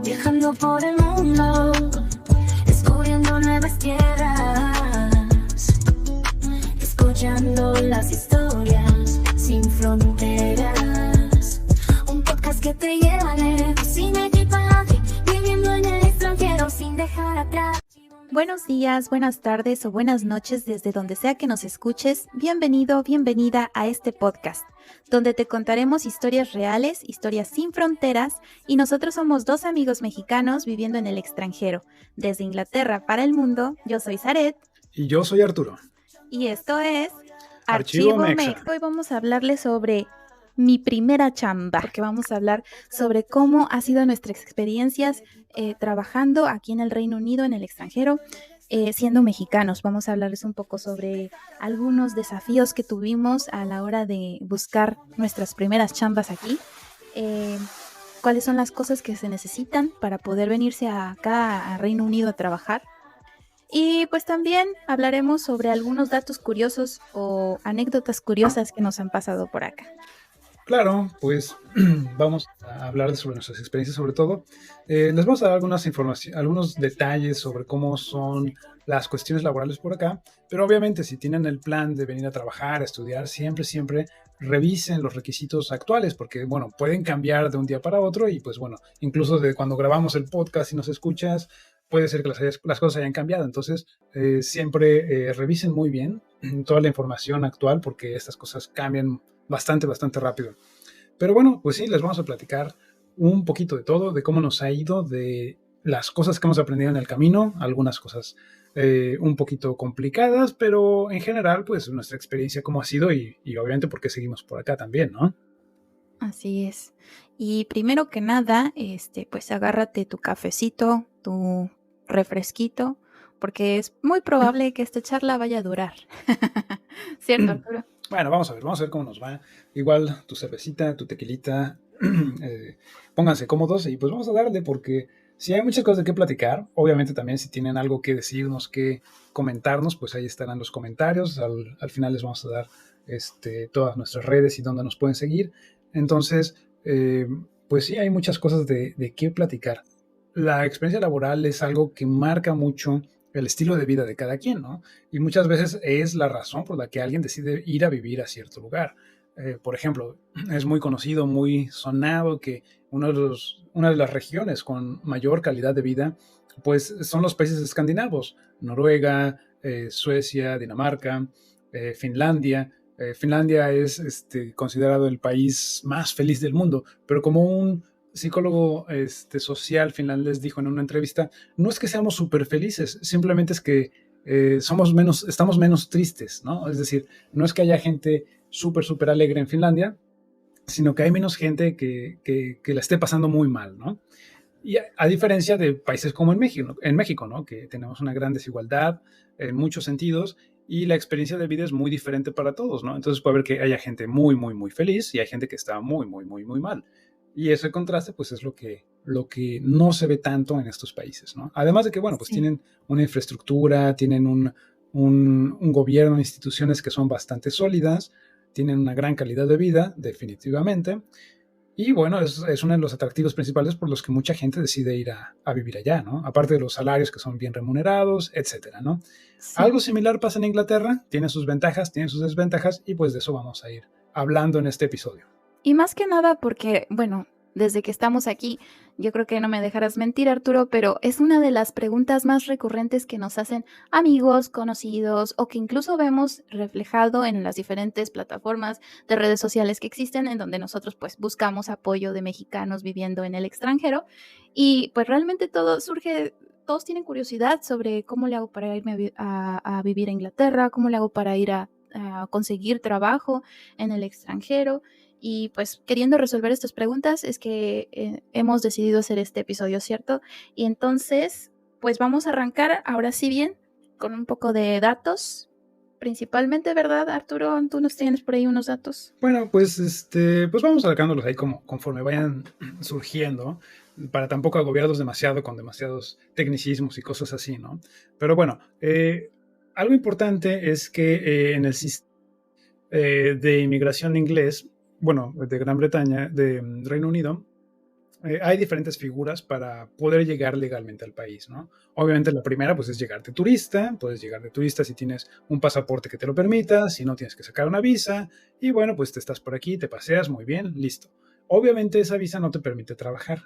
viajando por el mundo, descubriendo nuevas tierras, escuchando las historias sin fronteras. Un podcast que te lleva lejos, sin equipaje, viviendo en el extranjero sin dejar atrás. Buenos días, buenas tardes o buenas noches desde donde sea que nos escuches. Bienvenido, bienvenida a este podcast, donde te contaremos historias reales, historias sin fronteras, y nosotros somos dos amigos mexicanos viviendo en el extranjero. Desde Inglaterra para el mundo, yo soy Zaret. Y yo soy Arturo. Y esto es Archivo Mexa. Mexa. Hoy vamos a hablarles sobre mi primera chamba, porque vamos a hablar sobre cómo ha sido nuestras experiencias trabajando aquí en el Reino Unido, en el extranjero, siendo mexicanos. Vamos a hablarles un poco sobre algunos desafíos que tuvimos a la hora de buscar nuestras primeras chambas aquí, cuáles son las cosas que se necesitan para poder venirse acá a Reino Unido a trabajar. Y pues también hablaremos sobre algunos datos curiosos o anécdotas curiosas que nos han pasado por acá. Claro, pues vamos a hablar sobre nuestras experiencias, sobre todo. Les vamos a dar algunas informaciones, algunos detalles sobre cómo son las cuestiones laborales por acá, pero obviamente si tienen el plan de venir a trabajar, a estudiar, siempre revisen los requisitos actuales, porque bueno, pueden cambiar de un día para otro y pues bueno, incluso de cuando grabamos el podcast y nos escuchas, puede ser que las cosas hayan cambiado. Entonces, siempre revisen muy bien toda la información actual, porque estas cosas cambian bastante rápido. Pero bueno, pues sí, les vamos a platicar un poquito de todo, de cómo nos ha ido, de las cosas que hemos aprendido en el camino, algunas cosas un poquito complicadas, pero en general, pues nuestra experiencia cómo ha sido y obviamente por qué seguimos por acá también, ¿no? Así es. Y primero que nada, pues agárrate tu cafecito, tu refresquito, porque es muy probable que esta charla vaya a durar. ¿Cierto, Arturo? Bueno, vamos a ver cómo nos va. Igual tu cervecita, tu tequilita, pónganse cómodos y pues vamos a darle, porque si hay muchas cosas de qué platicar. Obviamente también si tienen algo que decirnos, que comentarnos, pues ahí estarán los comentarios. Al final les vamos a dar todas nuestras redes y dónde nos pueden seguir. Entonces, pues sí, hay muchas cosas de qué platicar. La experiencia laboral es algo que marca mucho el estilo de vida de cada quien, ¿no? Y muchas veces es la razón por la que alguien decide ir a vivir a cierto lugar. Por ejemplo, es muy conocido, muy sonado que una de las regiones con mayor calidad de vida, pues son los países escandinavos: Noruega, Suecia, Dinamarca, Finlandia. Finlandia es considerado el país más feliz del mundo, pero como un psicólogo social finlandés dijo en una entrevista, no es que seamos súper felices, simplemente es que estamos menos tristes, ¿no? Es decir, no es que haya gente súper alegre en Finlandia, sino que hay menos gente que la esté pasando muy mal, ¿no? Y a diferencia de países como en México, ¿no? Que tenemos una gran desigualdad en muchos sentidos y la experiencia de vida es muy diferente para todos, ¿no? Entonces puede haber que haya gente muy feliz y hay gente que está muy mal. Y ese contraste, pues, es lo que no se ve tanto en estos países, ¿no? Además de que, bueno, pues Sí. tienen una infraestructura, tienen un gobierno, instituciones que son bastante sólidas, tienen una gran calidad de vida, definitivamente. Y bueno, es uno de los atractivos principales por los que mucha gente decide ir a vivir allá, ¿no? Aparte de los salarios que son bien remunerados, etcétera, ¿no? Sí. Algo similar pasa en Inglaterra, tiene sus ventajas, tiene sus desventajas, y pues de eso vamos a ir hablando en este episodio. Y más que nada porque, bueno, desde que estamos aquí, yo creo que no me dejarás mentir, Arturo, pero es una de las preguntas más recurrentes que nos hacen amigos, conocidos, o que incluso vemos reflejado en las diferentes plataformas de redes sociales que existen, en donde nosotros pues buscamos apoyo de mexicanos viviendo en el extranjero. Y pues realmente todo surge, todos tienen curiosidad sobre cómo le hago para irme a vivir a Inglaterra, cómo le hago para ir a conseguir trabajo en el extranjero. Y pues queriendo resolver estas preguntas es que hemos decidido hacer este episodio, ¿cierto? Y entonces, pues vamos a arrancar ahora sí bien con un poco de datos, principalmente, ¿verdad, Arturo? Tú nos tienes por ahí unos datos. Bueno, pues pues vamos sacándolos ahí conforme vayan surgiendo, para tampoco agobiarlos demasiado con demasiados tecnicismos y cosas así, ¿no? Pero bueno, algo importante es que en el sistema de inmigración inglés, bueno, de Gran Bretaña, de Reino Unido, hay diferentes figuras para poder llegar legalmente al país, ¿no? Obviamente la primera pues es llegar de turista, puedes llegar de turista si tienes un pasaporte que te lo permita, si no tienes que sacar una visa y bueno, pues te estás por aquí, te paseas muy bien, listo. Obviamente esa visa no te permite trabajar,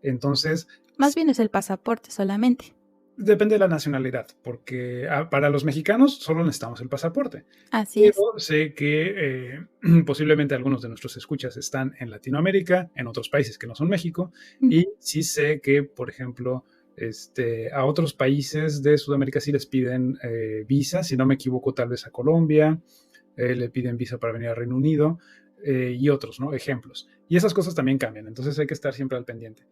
entonces Más bien es el pasaporte solamente. depende de la nacionalidad, porque para los mexicanos solo necesitamos el pasaporte. Así es. Pero sé que posiblemente algunos de nuestros escuchas están en Latinoamérica, en otros países que no son México, y Ujú. sí sé que, por ejemplo, a otros países de Sudamérica sí les piden visa, si no me equivoco, tal vez a Colombia, le piden visa para venir al Reino Unido y otros, ¿no? Ejemplos. Y esas cosas también cambian, entonces hay que estar siempre al pendiente.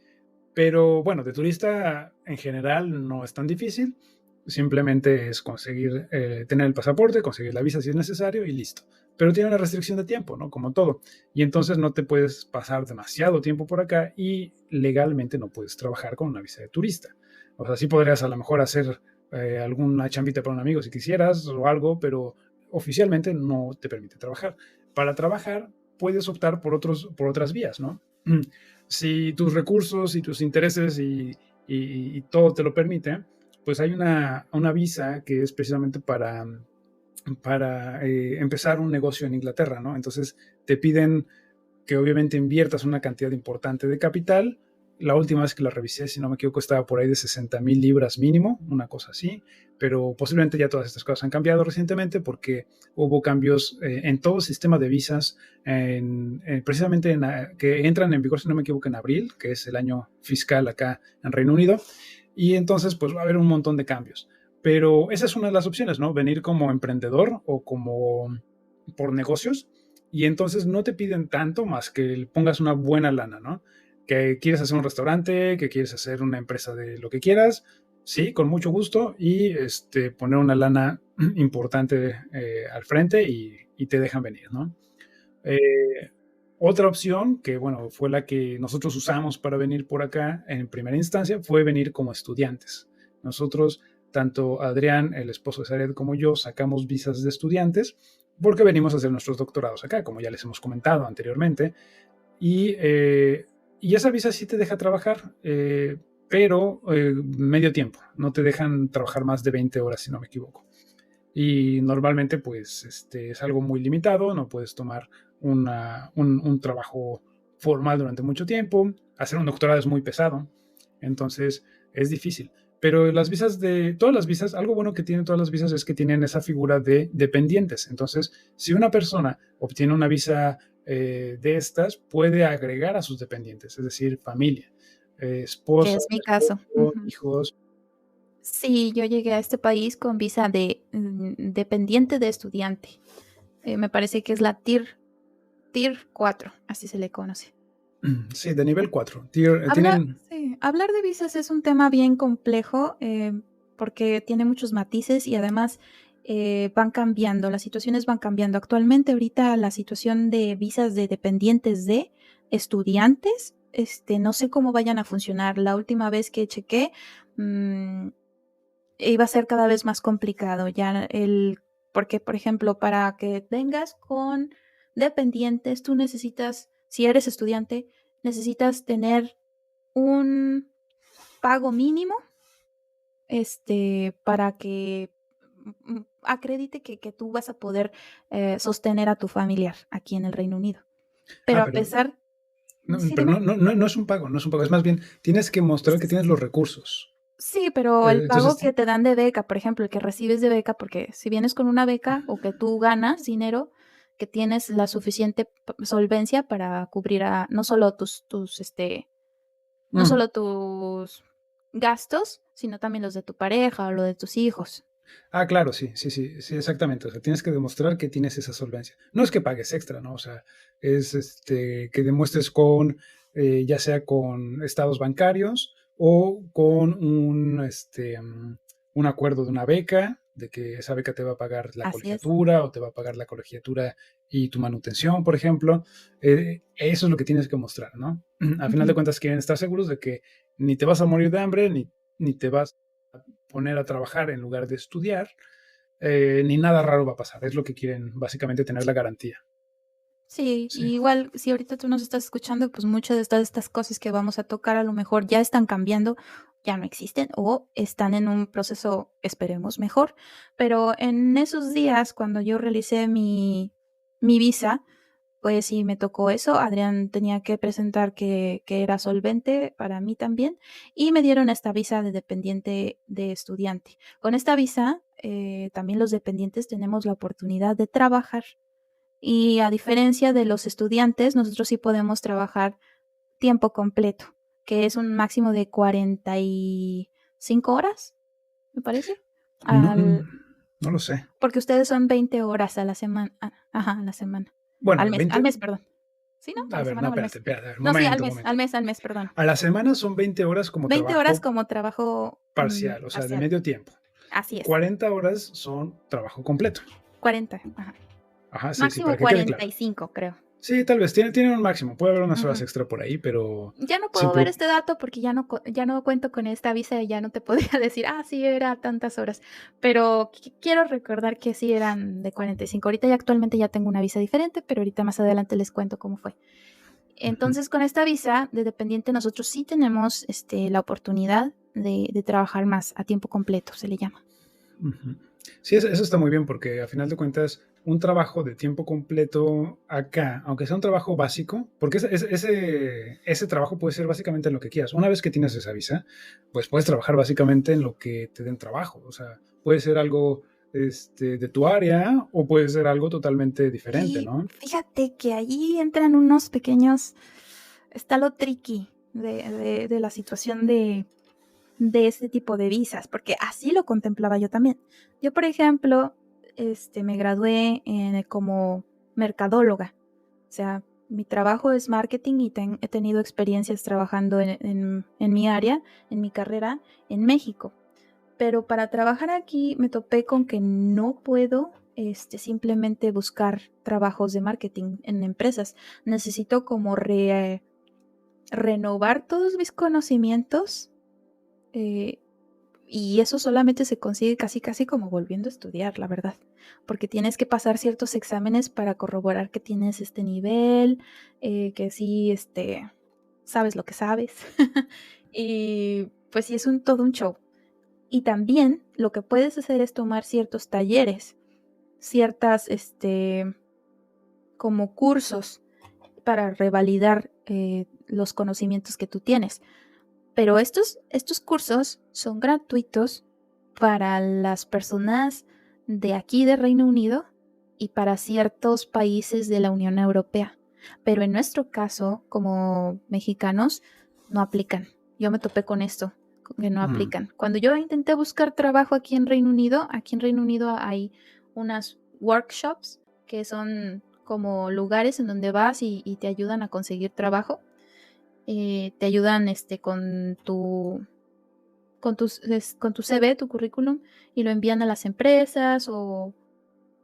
Pero bueno, de turista en general no es tan difícil. Simplemente es conseguir tener el pasaporte, conseguir la visa si es necesario y listo. Pero tiene una restricción de tiempo, ¿no? Como todo. Y entonces no te puedes pasar demasiado tiempo por acá y legalmente no puedes trabajar con una visa de turista. O sea, sí podrías a lo mejor hacer alguna chambita para un amigo si quisieras o algo, pero oficialmente no te permite trabajar. Para trabajar puedes optar por otras vías, ¿no? Si tus recursos y tus intereses y todo te lo permite, pues hay una visa que es precisamente para empezar un negocio en Inglaterra, ¿no? Entonces te piden que obviamente inviertas una cantidad importante de capital. La última vez que la revisé, si no me equivoco, estaba por ahí de 60,000 libras mínimo, una cosa así, pero posiblemente ya todas estas cosas han cambiado recientemente porque hubo cambios en todo el sistema de visas, precisamente que entran en vigor, si no me equivoco, en abril, que es el año fiscal acá en Reino Unido, y entonces pues va a haber un montón de cambios. Pero esa es una de las opciones, ¿no? Venir como emprendedor o como por negocios y entonces no te piden tanto más que pongas una buena lana, ¿no? Que quieres hacer un restaurante, que quieres hacer una empresa de lo que quieras, sí, con mucho gusto y poner una lana importante al frente y te dejan venir, ¿no? Eh, Otra opción, que bueno, fue la que nosotros usamos para venir por acá en primera instancia, fue venir como estudiantes. Nosotros, tanto Adrián, el esposo de Saret, como yo, sacamos visas de estudiantes porque venimos a hacer nuestros doctorados acá, como ya les hemos comentado anteriormente. Y esa visa sí te deja trabajar, pero medio tiempo. No te dejan trabajar más de 20 horas, si no me equivoco. Y normalmente pues es algo muy limitado, no puedes tomar un trabajo formal durante mucho tiempo, hacer un doctorado es muy pesado, entonces es difícil. Pero todas las visas, algo bueno que tienen todas las visas es que tienen esa figura de dependientes. Entonces, si una persona obtiene una visa de estas, puede agregar a sus dependientes, es decir, familia, Que esposa, es mi caso. esposo, Ujú. hijos. Sí, yo llegué a este país con visa de dependiente de estudiante. Me parece que es la Tier 4, así se le conoce. Sí, de nivel 4. Tienen. Sí, hablar de visas es un tema bien complejo, porque tiene muchos matices y además, van cambiando, las situaciones van cambiando. Actualmente, ahorita la situación de visas de dependientes de estudiantes, no sé cómo vayan a funcionar. La última vez que chequé, mm, iba a ser cada vez más complicado ya porque, por ejemplo, para que vengas con dependientes, tú necesitas, si eres estudiante, necesitas tener un pago mínimo, para que acredite que tú vas a poder, sostener a tu familiar aquí en el Reino Unido. Pero Ah, a pero pesar no, sí, pero dime. no es un pago, no es un pago. Es más bien, tienes que mostrar que tienes los recursos. Sí, pero el pago Entonces, que te dan de beca, por ejemplo, el que recibes de beca, porque si vienes con una beca o que tú ganas dinero, que tienes la suficiente solvencia para cubrir a no solo no mm, solo tus gastos, sino también los de tu pareja o lo de tus hijos. claro, sí, sí, sí, sí, exactamente. O sea, tienes que demostrar que tienes esa solvencia. No es que pagues extra, ¿no? O sea, es que demuestres ya sea con estados bancarios o con un acuerdo de una beca, de que esa beca te va a pagar la Así es. colegiatura o te va a pagar la colegiatura y tu manutención, por ejemplo. Eso es lo que tienes que mostrar, ¿no? A final de Ujú. cuentas, quieren estar seguros de que ni te vas a morir de hambre, ni te vas poner a trabajar en lugar de estudiar, ni nada raro va a pasar. Es lo que quieren básicamente tener la garantía. Sí, Sí. y igual si ahorita tú nos estás escuchando, pues muchas de estas cosas que vamos a tocar a lo mejor ya están cambiando, ya no existen o están en un proceso, esperemos, mejor. Pero en esos días, cuando yo realicé mi visa, pues sí me tocó eso. Adrián tenía que presentar que era solvente para mí también y me dieron esta visa de dependiente de estudiante. Con esta visa, también los dependientes tenemos la oportunidad de trabajar. Y a diferencia de los estudiantes, nosotros sí podemos trabajar tiempo completo, que es un máximo de 45 horas, me parece, No, al no lo sé. porque ustedes son 20 horas a la semana, ajá, a la semana. Bueno, 20. Al mes, perdón. ¿Sí, no? ¿A A la ver, no, semana o al espérate, mes? espérate. A ver, No, sí, al momento, mes, momento. al mes, perdón. A la semana son 20 horas como 20 horas trabajo como trabajo, parcial, o sea, de parcial. medio tiempo. Así es, 40 horas son trabajo completo. 40, ajá. Ajá, sí, sí, para Máximo que quede claro. 45, creo. Sí, tal vez tiene un máximo. Puede haber unas horas Ujú. extra por ahí, pero Ya no puedo siempre. ver este dato porque ya no cuento con esta visa y ya no te podría decir, sí, era tantas horas, pero quiero recordar que sí eran de 45. Ahorita ya actualmente ya tengo una visa diferente, pero ahorita más adelante les cuento cómo fue. Ujú, Entonces, con esta visa de dependiente, nosotros sí tenemos la oportunidad de trabajar más a tiempo completo, se le llama. ujú. Sí, eso está muy bien porque a final de cuentas un trabajo de tiempo completo acá, aunque sea un trabajo básico, porque ese trabajo puede ser básicamente en lo que quieras. Una vez que tienes esa visa, pues puedes trabajar básicamente en lo que te den trabajo. O sea, puede ser algo de tu área o puede ser algo totalmente diferente, Y ¿no? fíjate que allí entran unos pequeños, está lo tricky de la situación de este tipo de visas, porque así lo contemplaba yo también. Yo, por ejemplo, me gradué como mercadóloga, o sea, mi trabajo es marketing y he tenido experiencias trabajando en mi área, en mi carrera, en México. Pero para trabajar aquí me topé con que no puedo simplemente buscar trabajos de marketing en empresas. Necesito como renovar todos mis conocimientos, eh, y eso solamente se consigue casi casi como volviendo a estudiar, la verdad, porque tienes que pasar ciertos exámenes para corroborar que tienes este nivel, que sí, sabes lo que sabes. Y pues sí, es todo un show. Y también lo que puedes hacer es tomar ciertos talleres, ciertas, como cursos para revalidar los conocimientos que tú tienes. Pero estos cursos son gratuitos para las personas de aquí de Reino Unido y para ciertos países de la Unión Europea. Pero en nuestro caso, como mexicanos, no aplican. Yo me topé con esto, que no Mm, aplican. Cuando yo intenté buscar trabajo aquí en Reino Unido hay unas workshops que son como lugares en donde vas y te ayudan a conseguir trabajo. Te ayudan con tu CV, tu currículum, y lo envían a las empresas o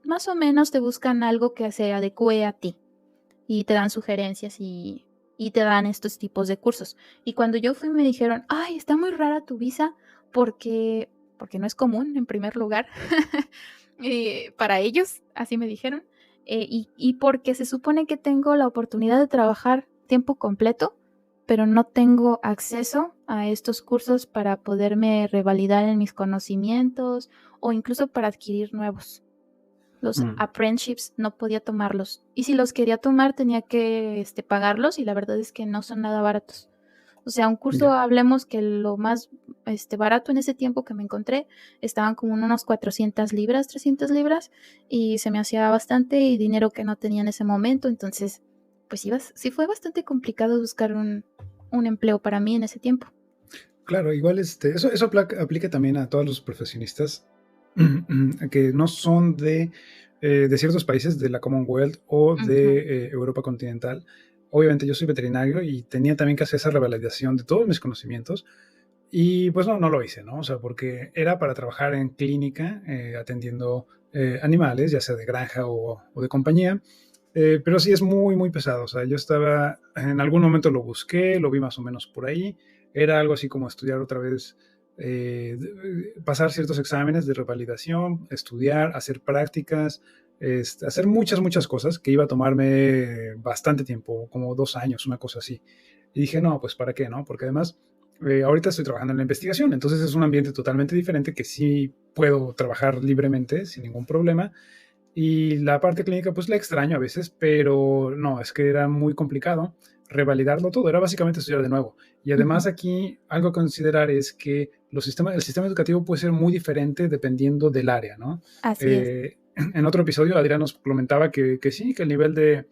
más o menos te buscan algo que se adecue a ti y te dan sugerencias y te dan estos tipos de cursos. Y cuando yo fui me dijeron, ay, está muy rara tu visa porque no es común en primer lugar. Para ellos, así me dijeron. Y porque se supone que tengo la oportunidad de trabajar tiempo completo, pero no tengo acceso a estos cursos para poderme revalidar en mis conocimientos o incluso para adquirir nuevos. Los mm, apprenticeships no podía tomarlos. Y si los quería tomar, tenía que pagarlos y la verdad es que no son nada baratos. O sea, un curso, ya. hablemos que lo más barato en ese tiempo que me encontré estaban como en unos 400 libras, 300 libras, y se me hacía bastante y dinero que no tenía en ese momento. Entonces, pues sí fue bastante complicado buscar un empleo para mí en ese tiempo. Claro, igual eso aplica también a todos los profesionistas que no son de ciertos países de la Commonwealth o Ujú. de Europa continental. Obviamente yo soy veterinario y tenía también que hacer esa revalidación de todos mis conocimientos y pues no lo hice, ¿no? O sea, porque era para trabajar en clínica atendiendo animales, ya sea de granja o de compañía. Pero sí es muy, muy pesado. O sea, yo estaba, en algún momento lo busqué, lo vi más o menos por ahí. Era algo así como estudiar otra vez, pasar ciertos exámenes de revalidación, estudiar, hacer prácticas, hacer muchas cosas que iba a tomarme bastante tiempo, como 2 años, una cosa así. Y dije, no, pues ¿para qué, no? Porque además, ahorita estoy trabajando en la investigación, entonces es un ambiente totalmente diferente que sí puedo trabajar libremente, sin ningún problema. Y la parte clínica, pues la extraño a veces, pero no, es que era muy complicado revalidarlo todo, era básicamente estudiar de nuevo. Y además aquí algo a considerar es que el sistema educativo puede ser muy diferente dependiendo del área, ¿no? Así es. En otro episodio, Adrián nos comentaba que sí, que el nivel de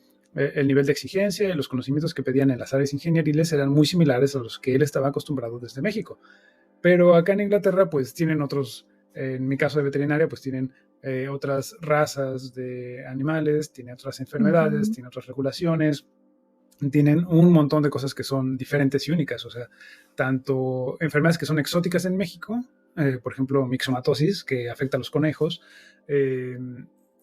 exigencia y los conocimientos que pedían en las áreas ingenieriles eran muy similares a los que él estaba acostumbrado desde México. Pero acá en Inglaterra, pues tienen otros, en mi caso de veterinaria, pues tienen otras razas de animales, tienen otras enfermedades, Ujú. tienen otras regulaciones, tienen un montón de cosas que son diferentes y únicas. O sea, tanto enfermedades que son exóticas en México, por ejemplo, mixomatosis, que afecta a los conejos, eh,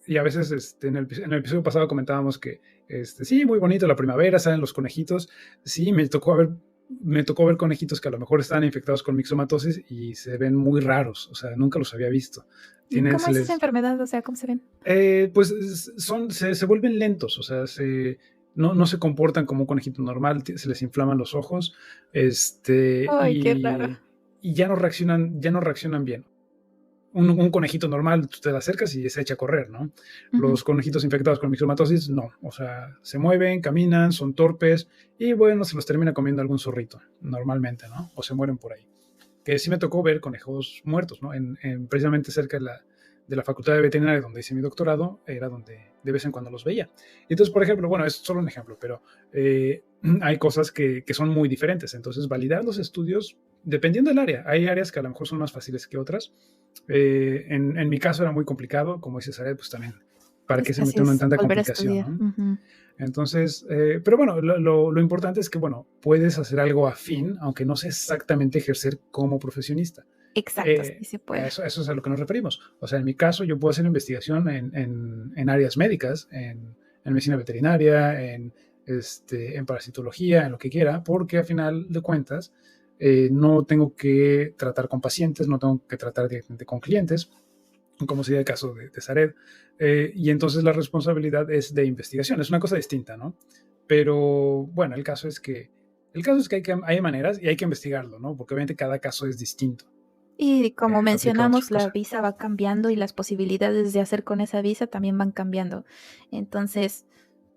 y a veces en el episodio pasado comentábamos que sí, muy bonito la primavera, salen los conejitos. Sí, me tocó ver conejitos que a lo mejor estaban infectados con mixomatosis y se ven muy raros, o sea, nunca los había visto. ¿Y Tienen, cómo se es esa les, enfermedad? O sea, ¿cómo se ven? pues se vuelven lentos, o sea, no se comportan como un conejito normal, se les inflaman los ojos, Ay, qué raro. y ya no reaccionan bien. Un conejito normal, tú te le acercas y se echa a correr, ¿no? Ujú. Los conejitos infectados con mixomatosis, no. O sea, se mueven, caminan, son torpes y bueno, se los termina comiendo algún zorrito, normalmente, ¿no? O se mueren por ahí. Que sí me tocó ver conejos muertos, ¿no? Precisamente cerca de la Facultad de Veterinaria donde hice mi doctorado, era donde de vez en cuando los veía. Entonces, por ejemplo, bueno, es solo un ejemplo, pero hay cosas que son muy diferentes. Entonces, validar los estudios, dependiendo del área, hay áreas que a lo mejor son más fáciles que otras. En mi caso era muy complicado, como dice Saret, pues también, ¿para Es qué que se así mete uno en es tanta volver a complicación, estudiar. no? Ujú. Entonces, pero bueno, lo importante es que, bueno, puedes hacer algo afín, aunque no sea exactamente ejercer como profesionista. Exacto, sí se puede. Eso es a lo que nos referimos. O sea, en mi caso, yo puedo hacer investigación en áreas médicas, en medicina veterinaria, en parasitología, en lo que quiera, porque a final de cuentas no tengo que tratar con pacientes, no tengo que tratar directamente con clientes, como sería el caso de Zared. Y entonces la responsabilidad es de investigación, es una cosa distinta, ¿no? Pero bueno, el caso es que hay maneras y hay que investigarlo, ¿no? Porque obviamente cada caso es distinto. Y como Aplica a otra mencionamos, la cosa. visa va cambiando y las posibilidades de hacer con esa visa también van cambiando. Entonces,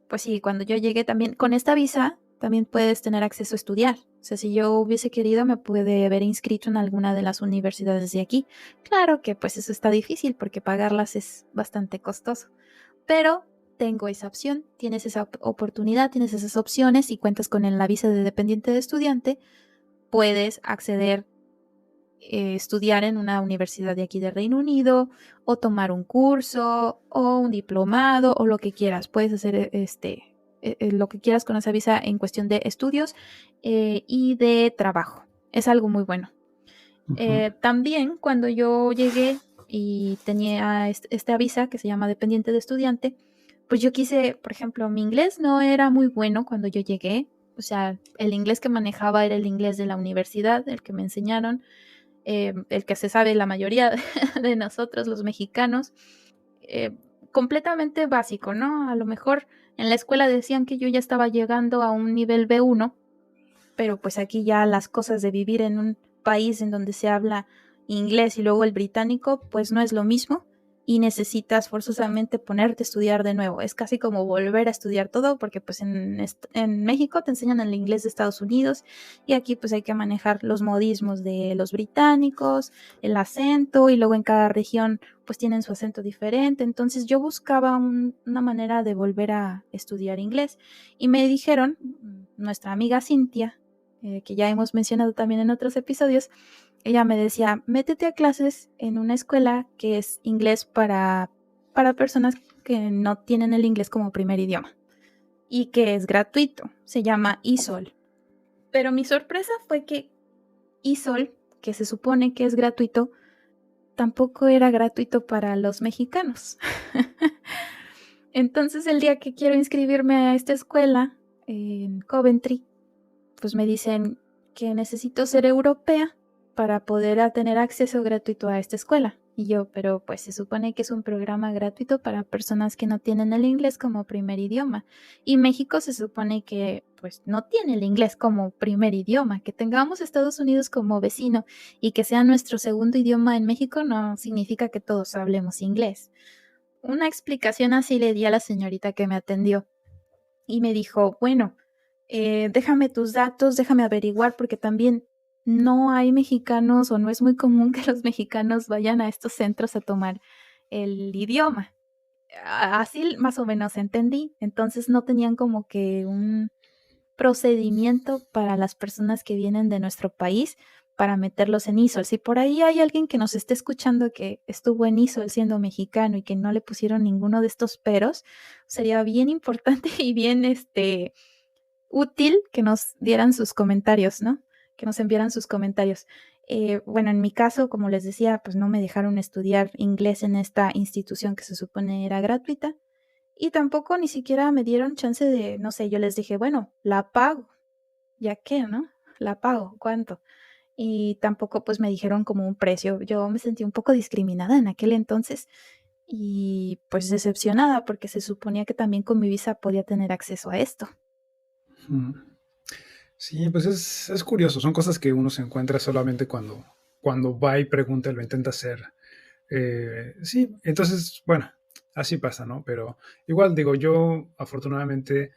pues sí, cuando yo llegué también, con esta visa también puedes tener acceso a estudiar. O sea, si yo hubiese querido, me pude haber inscrito en alguna de las universidades de aquí. Claro que pues eso está difícil porque pagarlas es bastante costoso, pero tengo esa opción, tienes esa oportunidad, tienes esas opciones y cuentas con la visa de dependiente de estudiante, puedes acceder, estudiar en una universidad de aquí de Reino Unido o tomar un curso o un diplomado o lo que quieras. Puedes hacer lo que quieras con esa visa en cuestión de estudios y de trabajo. Es algo muy bueno. Ujú. También cuando yo llegué y tenía esta visa que se llama dependiente de estudiante, pues yo quise, por ejemplo, mi inglés no era muy bueno cuando yo llegué. O sea, el inglés que manejaba era el inglés de la universidad, el que me enseñaron, el que se sabe la mayoría de nosotros, los mexicanos, eh, completamente básico, ¿no? A lo mejor en la escuela decían que yo ya estaba llegando a un nivel B1, pero pues aquí ya las cosas de vivir en un país en donde se habla inglés y luego el británico, pues no es lo mismo y necesitas forzosamente ponerte a estudiar de nuevo. Es casi como volver a estudiar todo porque pues en México te enseñan el inglés de Estados Unidos y aquí pues hay que manejar los modismos de los británicos, el acento y luego en cada región pues tienen su acento diferente. Entonces yo buscaba una manera de volver a estudiar inglés y me dijeron, nuestra amiga Cintia, que ya hemos mencionado también en otros episodios, ella me decía, métete a clases en una escuela que es inglés para personas que no tienen el inglés como primer idioma y que es gratuito, se llama ISOL. Pero mi sorpresa fue que ISOL, que se supone que es gratuito, tampoco era gratuito para los mexicanos. Entonces el día que quiero inscribirme a esta escuela en Coventry, pues me dicen que necesito ser europea para poder tener acceso gratuito a esta escuela. Y yo, pero pues se supone que es un programa gratuito para personas que no tienen el inglés como primer idioma. Y México se supone que pues no tiene el inglés como primer idioma. Que tengamos Estados Unidos como vecino y que sea nuestro segundo idioma en México no significa que todos hablemos inglés. Una explicación así le di a la señorita que me atendió y me dijo, bueno, déjame tus datos, déjame averiguar, porque también no hay mexicanos o no es muy común que los mexicanos vayan a estos centros a tomar el idioma. Así más o menos entendí. Entonces no tenían como que un procedimiento para las personas que vienen de nuestro país para meterlos en ISOL. Si por ahí hay alguien que nos esté escuchando que estuvo en ISOL siendo mexicano y que no le pusieron ninguno de estos peros, sería bien importante y bien útil que nos dieran sus comentarios, ¿no? Que nos enviaran sus comentarios. Bueno, en mi caso, como les decía, pues no me dejaron estudiar inglés en esta institución que se supone era gratuita. Y tampoco ni siquiera me dieron chance de, no sé, yo les dije, bueno, la pago, ya que, ¿no? La pago, ¿cuánto? Y tampoco pues me dijeron como un precio. Yo me sentí un poco discriminada en aquel entonces y pues decepcionada porque se suponía que también con mi visa podía tener acceso a esto. Mm. Sí, pues es curioso, son cosas que uno se encuentra solamente cuando va y pregunta y lo intenta hacer. Sí, entonces, bueno, así pasa, ¿no? Pero igual digo, yo afortunadamente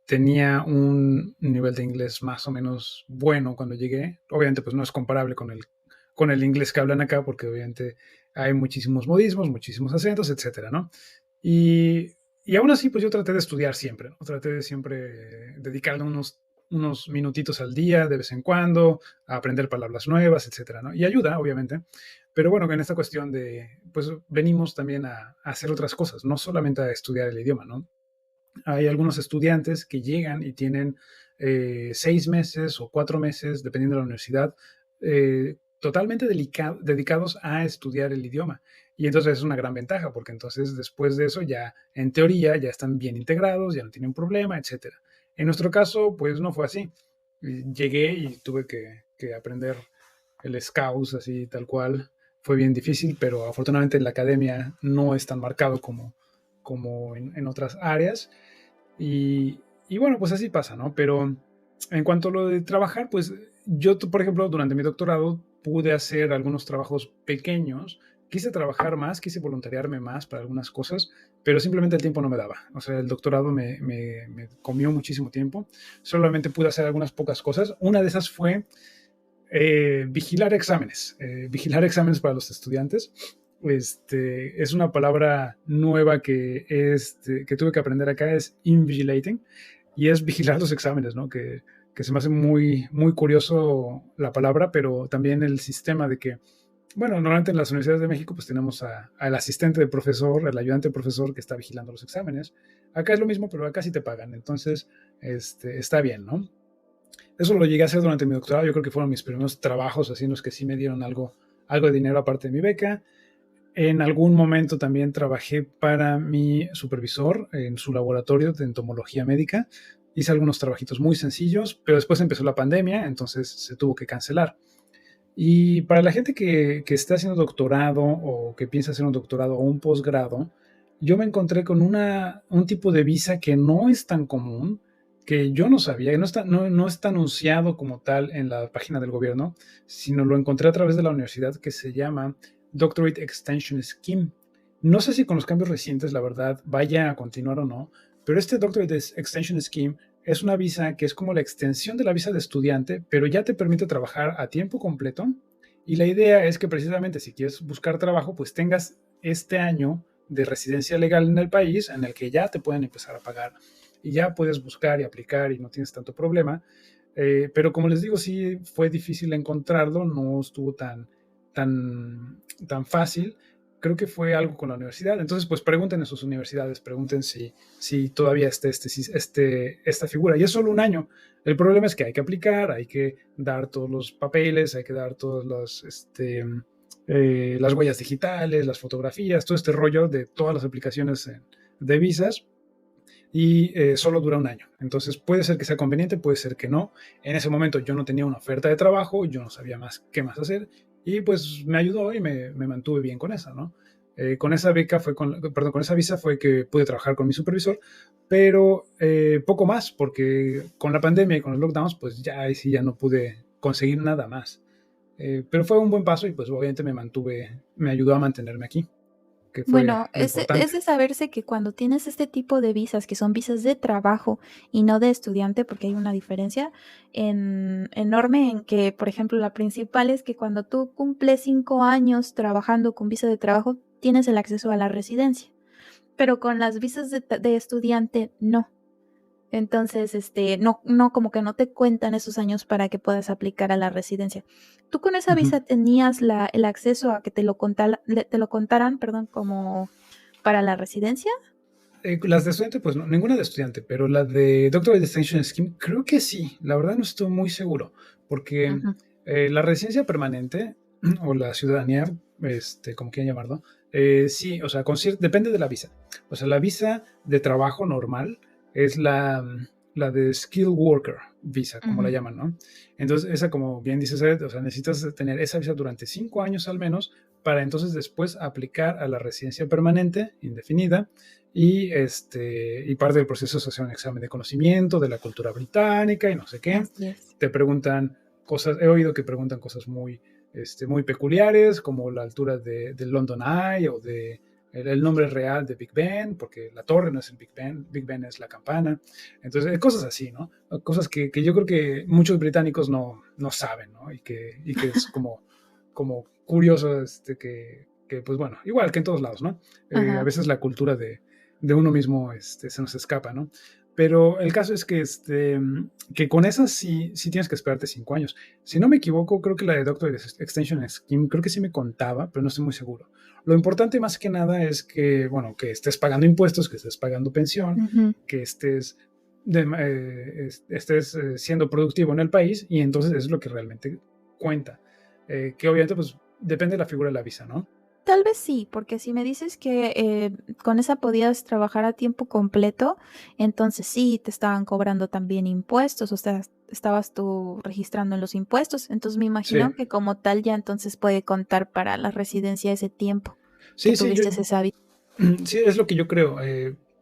tenía un nivel de inglés más o menos bueno cuando llegué. Obviamente, pues no es comparable con el inglés que hablan acá, porque obviamente hay muchísimos modismos, muchísimos acentos, etcétera, ¿no? Y aún así, pues yo traté de estudiar siempre, ¿no? Traté de siempre dedicarle unos minutitos al día, de vez en cuando, a aprender palabras nuevas, etcétera, ¿no? Y ayuda, obviamente. Pero bueno, en esta cuestión de, pues venimos también a hacer otras cosas, no solamente a estudiar el idioma, ¿no? Hay algunos estudiantes que llegan y tienen 6 meses o 4 meses, dependiendo de la universidad, totalmente dedicados a estudiar el idioma. Y entonces es una gran ventaja, porque entonces después de eso ya, en teoría, ya están bien integrados, ya no tienen problema, etcétera. En nuestro caso, pues no fue así. Llegué y tuve que aprender el Scouse así tal cual. Fue bien difícil, pero afortunadamente en la academia no es tan marcado como en otras áreas. Y bueno, pues así pasa, ¿no? Pero en cuanto a lo de trabajar, pues yo, por ejemplo, durante mi doctorado pude hacer algunos trabajos pequeños. Quise trabajar más, quise voluntariarme más para algunas cosas, pero simplemente el tiempo no me daba. O sea, el doctorado me comió muchísimo tiempo. Solamente pude hacer algunas pocas cosas. Una de esas fue vigilar exámenes. Vigilar exámenes para los estudiantes. Es una palabra nueva que tuve que aprender acá, es invigilating, y es vigilar los exámenes, ¿no? Que se me hace muy, muy curioso la palabra, pero también el sistema de que, bueno, normalmente en las universidades de México pues tenemos al asistente de profesor, al ayudante de profesor que está vigilando los exámenes. Acá es lo mismo, pero acá sí te pagan, entonces está bien, ¿no? Eso lo llegué a hacer durante mi doctorado, yo creo que fueron mis primeros trabajos así en los que sí me dieron algo de dinero aparte de mi beca. En algún momento también trabajé para mi supervisor en su laboratorio de entomología médica. Hice algunos trabajitos muy sencillos, pero después empezó la pandemia, entonces se tuvo que cancelar. Y para la gente que está haciendo doctorado o que piensa hacer un doctorado o un posgrado, yo me encontré con un tipo de visa que no es tan común, que yo no sabía, que no está anunciado como tal en la página del gobierno, sino lo encontré a través de la universidad, que se llama Doctorate Extension Scheme. No sé si con los cambios recientes, la verdad, vaya a continuar o no, pero este Doctorate Extension Scheme es una visa que es como la extensión de la visa de estudiante, pero ya te permite trabajar a tiempo completo. Y la idea es que precisamente si quieres buscar trabajo, pues tengas este año de residencia legal en el país en el que ya te pueden empezar a pagar y ya puedes buscar y aplicar y no tienes tanto problema. Pero como les digo, sí fue difícil encontrarlo, no estuvo tan fácil. Creo que fue algo con la universidad. Entonces, pues pregunten en sus universidades, pregunten si todavía está esta figura. Y es solo un año. El problema es que hay que aplicar, hay que dar todos los papeles, hay que dar todas las huellas digitales, las fotografías, todo este rollo de todas las aplicaciones de visas. Y solo dura un año. Entonces puede ser que sea conveniente, puede ser que no. En ese momento yo no tenía una oferta de trabajo, yo no sabía qué más hacer y pues me ayudó y me mantuve bien con esa, ¿no? Con esa beca fue perdón, con esa visa fue que pude trabajar con mi supervisor, pero poco más, porque con la pandemia y con los lockdowns, pues ya ahí sí ya no pude conseguir nada más. Pero fue un buen paso y pues obviamente me ayudó a mantenerme aquí, que fue Bueno, lo es importante. de saberse que cuando tienes este tipo de visas, que son visas de trabajo y no de estudiante, porque hay una diferencia enorme en que, por ejemplo, la principal es que cuando tú cumples 5 años trabajando con visa de trabajo, tienes el acceso a la residencia, pero con las visas de estudiante no. Entonces, no, como que no te cuentan esos años para que puedas aplicar a la residencia. ¿Tú con esa Ujú. visa tenías el acceso a que te lo contaran, perdón, como para la residencia? Las de estudiante, pues no, ninguna de estudiante, pero la de Doctor Distinction Scheme, creo que sí. La verdad no estoy muy seguro, porque Ujú, la residencia permanente o la ciudadanía, como quieran llamarlo, sí, o sea, depende de la visa. O sea, la visa de trabajo normal es la de Skilled Worker Visa, como la ujú. llaman, ¿no? Entonces, esa, como bien dices, o sea, necesitas tener esa visa durante 5 años al menos para entonces después aplicar a la residencia permanente indefinida y parte del proceso es hacer un examen de conocimiento de la cultura británica y no sé qué. Así es. Te preguntan cosas, he oído que preguntan cosas muy peculiares, como la altura del London Eye o el nombre real de Big Ben, porque la torre no es el Big Ben es la campana. Entonces, cosas así, ¿no? Cosas que yo creo que muchos británicos no saben, ¿no? Y que es como curioso, pues bueno, igual que en todos lados, ¿no? A Ajá. veces la cultura de uno mismo se nos escapa, ¿no? Pero el caso es que con esas sí tienes que esperarte 5 años. Si no me equivoco, creo que la de Doctor Extension Scheme, creo que sí me contaba, pero no estoy muy seguro. Lo importante más que nada es que, bueno, que estés pagando impuestos, que estés pagando pensión, Ujú. que estés siendo productivo en el país y entonces eso es lo que realmente cuenta. Que obviamente pues depende de la figura de la visa, ¿no? Tal vez sí, porque si me dices que con esa podías trabajar a tiempo completo, entonces sí, te estaban cobrando también impuestos, o sea, estabas tú registrando en los impuestos, entonces me Sí, imagino que como tal ya entonces puede contar para la residencia ese tiempo que sí, tuviste esa vida. sí, es lo que yo creo.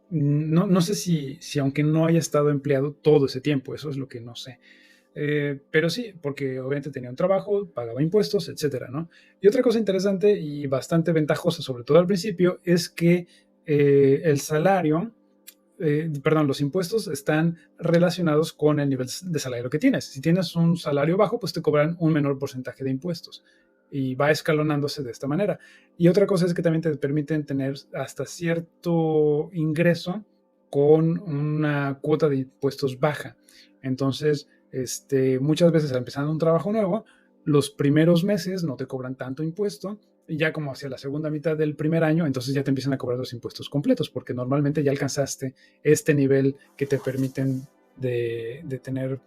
No sé si aunque no haya estado empleado todo ese tiempo, eso es lo que no sé. Pero sí, porque obviamente tenía un trabajo, pagaba impuestos, etcétera, ¿no? Y otra cosa interesante y bastante ventajosa, sobre todo al principio, es que el salario, perdón, los impuestos están relacionados con el nivel de salario que tienes. Si tienes un salario bajo, pues te cobran un menor porcentaje de impuestos y va escalonándose de esta manera. Y otra cosa es que también te permiten tener hasta cierto ingreso con una cuota de impuestos baja. Entonces, muchas veces empezando un trabajo nuevo, los primeros meses no te cobran tanto impuesto y ya como hacia la segunda mitad del primer año, entonces ya te empiezan a cobrar los impuestos completos, porque normalmente ya alcanzaste este nivel que te permiten de tener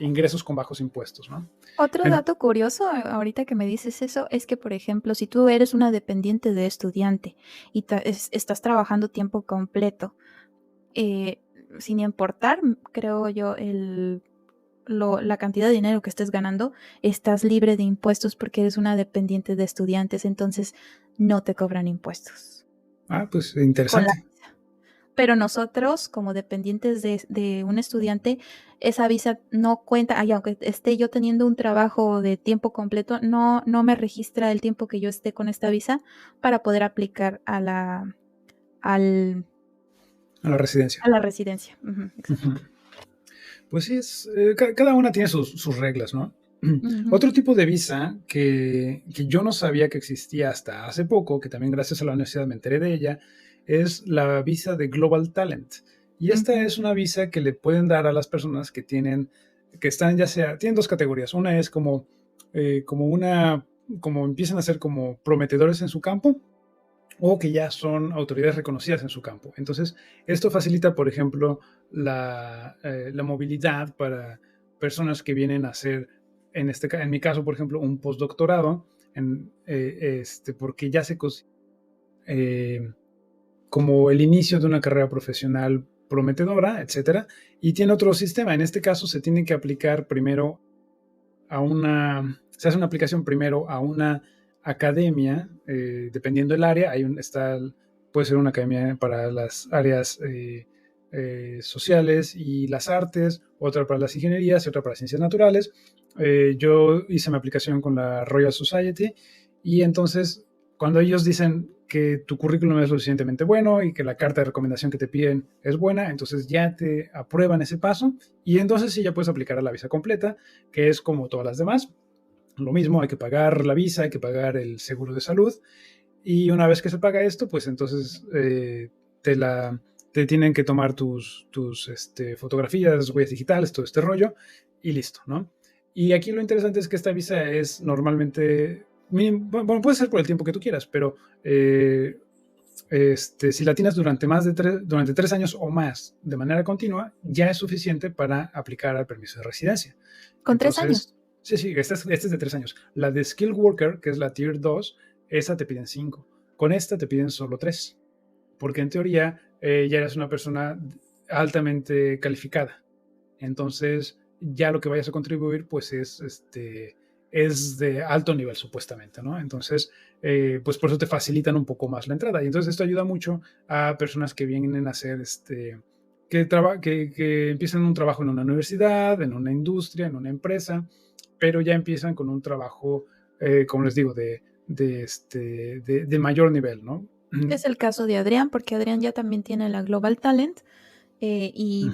ingresos con bajos impuestos, ¿no? Otro En- dato curioso, ahorita que me dices eso, es que, por ejemplo, si tú eres una dependiente de estudiante y estás trabajando tiempo completo, eh, sin importar, creo yo, la cantidad de dinero que estés ganando, estás libre de impuestos porque eres una dependiente de estudiantes, entonces no te cobran impuestos pues con la interesante. visa. Pero nosotros, como dependientes de un estudiante, esa visa no cuenta, y aunque esté yo teniendo un trabajo de tiempo completo, no me registra el tiempo que yo esté con esta visa para poder aplicar al, A la residencia. a la residencia. Ujú, exacto. Ujú. Pues sí, cada una tiene sus reglas, ¿no? Ujú, Otro tipo de visa que yo no sabía que existía hasta hace poco, que también gracias a la universidad me enteré de ella, es la visa de Global Talent. Y esta ujú. es una visa que le pueden dar a las personas que están tienen dos categorías. Una es como empiezan a ser como prometedores en su campo, o que ya son autoridades reconocidas en su campo. Entonces, esto facilita, por ejemplo, la movilidad para personas que vienen a hacer, en mi caso, por ejemplo, un postdoctorado, porque ya eh, como el inicio de una carrera profesional prometedora, etcétera, y tiene otro sistema. En este caso, se tiene que aplicar primero se hace una aplicación primero a una academia, dependiendo del área, puede ser una academia para las áreas sociales y las artes, otra para las ingenierías y otra para ciencias naturales. Yo hice mi aplicación con la Royal Society y entonces cuando ellos dicen que tu currículum es lo suficientemente bueno y que la carta de recomendación que te piden es buena, entonces ya te aprueban ese paso y entonces sí ya puedes aplicar a la visa completa, que es como todas las demás. Lo mismo, hay que pagar la visa, hay que pagar el seguro de salud y una vez que se paga esto, pues entonces te tienen que tomar tus fotografías, huellas digitales, todo este rollo y listo, ¿no? Y aquí lo interesante es que esta visa es normalmente, bueno, puede ser por el tiempo que tú quieras, pero si la tienes durante 3 años o más de manera continua, ya es suficiente para aplicar al permiso de residencia. ¿Con 3 años? Sí, esta es de 3 años. La de Skilled Worker, que es la Tier 2, esa te piden 5. Con esta te piden solo 3. Porque en teoría ya eres una persona altamente calificada. Entonces, ya lo que vayas a contribuir, pues es de alto nivel, supuestamente, ¿no? Entonces, pues por eso te facilitan un poco más la entrada. Y entonces esto ayuda mucho a personas que vienen a hacer que empiezan un trabajo en una universidad, en una industria, en una empresa, pero ya empiezan con un trabajo, como les digo, de mayor nivel, ¿no? Es el caso de Adrián, porque Adrián ya también tiene la Global Talent y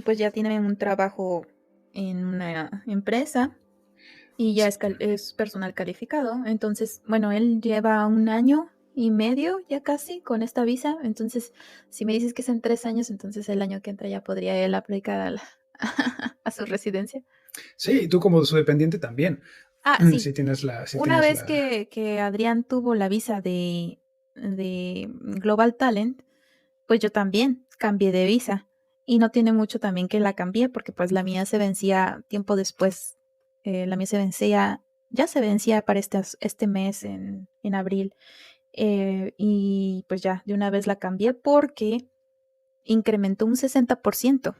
pues ya tiene un trabajo en una empresa y ya es personal calificado. Entonces, bueno, él lleva 1 año y medio ya casi con esta visa. Entonces, si me dices que es en 3 años, entonces el año que entra ya podría él aplicar a su residencia. Sí, y tú como su dependiente también. Ah, sí. Si tienes Una vez que Adrián tuvo la visa de Global Talent, pues yo también cambié de visa. Y no tiene mucho también que la cambié, porque pues la mía se vencía tiempo después. La mía ya se vencía para este mes en abril. Y pues ya, de una vez la cambié porque incrementó un 60%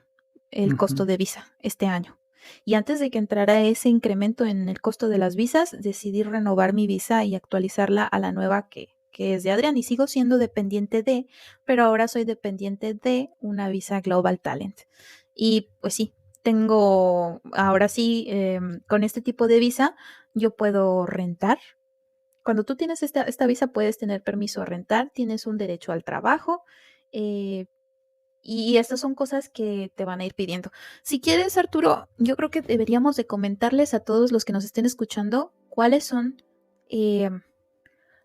el costo de visa este año. Y antes de que entrara ese incremento en el costo de las visas, decidí renovar mi visa y actualizarla a la nueva que es de Adrián. Y sigo siendo dependiente pero ahora soy dependiente de una visa Global Talent. Y pues sí, ahora sí, con este tipo de visa, yo puedo rentar. Cuando tú tienes esta visa, puedes tener permiso a rentar, tienes un derecho al trabajo. Y estas son cosas que te van a ir pidiendo. Si quieres, Arturo, yo creo que deberíamos de comentarles a todos los que nos estén escuchando cuáles son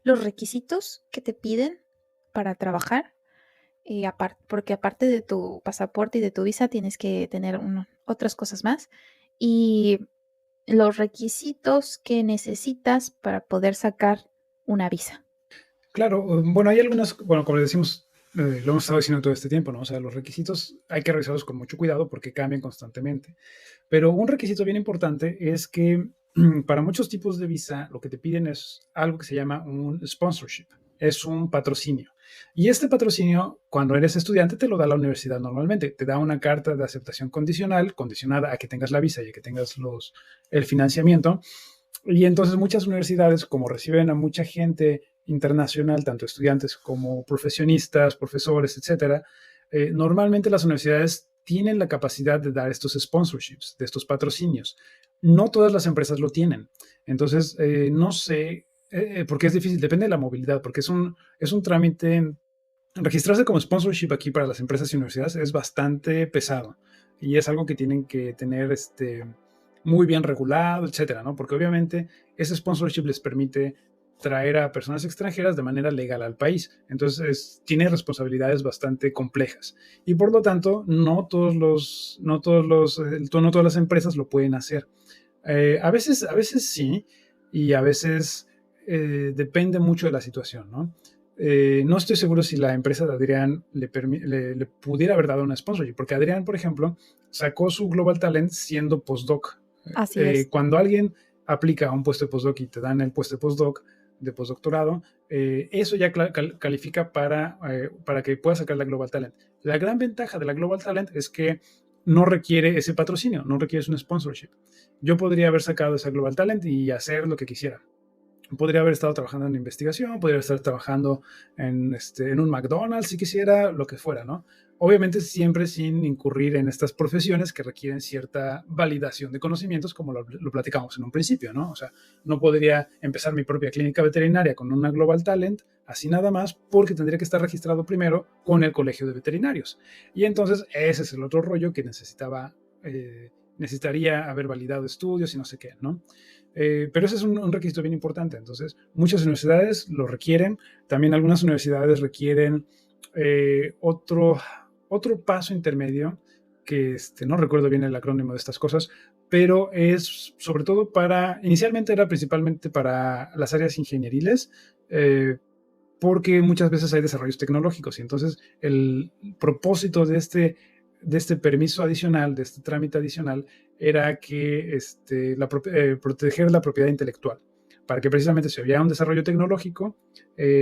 los requisitos que te piden para trabajar, porque aparte de tu pasaporte y de tu visa tienes que tener otras cosas más. Y los requisitos que necesitas para poder sacar una visa. Claro, bueno, hay algunas, bueno, como le decimos, lo hemos estado diciendo todo este tiempo, ¿no? O sea, los requisitos hay que revisarlos con mucho cuidado porque cambian constantemente. Pero un requisito bien importante es que para muchos tipos de visa lo que te piden es algo que se llama un sponsorship, es un patrocinio. Y este patrocinio, cuando eres estudiante, te lo da la universidad normalmente. Te da una carta de aceptación condicional, condicionada a que tengas la visa y a que tengas el financiamiento. Y entonces muchas universidades, como reciben a mucha gente internacional, tanto estudiantes como profesionistas, profesores, etcétera, normalmente las universidades tienen la capacidad de dar estos sponsorships, de estos patrocinios. No todas las empresas lo tienen. Entonces, no sé, porque es difícil, depende de la movilidad, porque es un trámite. Registrarse como sponsorship aquí para las empresas y universidades es bastante pesado y es algo que tienen que tener muy bien regulado, etcétera, ¿no? Porque obviamente ese sponsorship les permite traer a personas extranjeras de manera legal al país. Entonces, tiene responsabilidades bastante complejas. Y por lo tanto, no todas las empresas lo pueden hacer. A veces sí, y a veces depende mucho de la situación, ¿no? No estoy seguro si la empresa de Adrián le pudiera haber dado una sponsorship, porque Adrián, por ejemplo, sacó su Global Talent siendo postdoc. Así es. Cuando alguien aplica a un puesto de postdoc y te dan el puesto de postdoc, de postdoctorado, eso ya califica para que puedas sacar la Global Talent. La gran ventaja de la Global Talent es que no requiere ese patrocinio, no requiere un sponsorship. Yo podría haber sacado esa Global Talent y hacer lo que quisiera. Podría haber estado trabajando en investigación, podría estar trabajando en un McDonald's si quisiera, lo que fuera, ¿no? Obviamente siempre sin incurrir en estas profesiones que requieren cierta validación de conocimientos, como lo platicamos en un principio, ¿no? O sea, no podría empezar mi propia clínica veterinaria con una Global Talent, así nada más, porque tendría que estar registrado primero con el Colegio de Veterinarios. Y entonces ese es el otro rollo que necesitaría haber validado estudios y no sé qué, ¿no? Pero ese es un requisito bien importante. Entonces, muchas universidades lo requieren. También algunas universidades requieren otro paso intermedio, que no recuerdo bien el acrónimo de estas cosas, pero es sobre todo inicialmente era principalmente para las áreas ingenieriles, porque muchas veces hay desarrollos tecnológicos y entonces el propósito de este permiso adicional, de este trámite adicional, era que proteger la propiedad intelectual, para que precisamente si había un desarrollo tecnológico,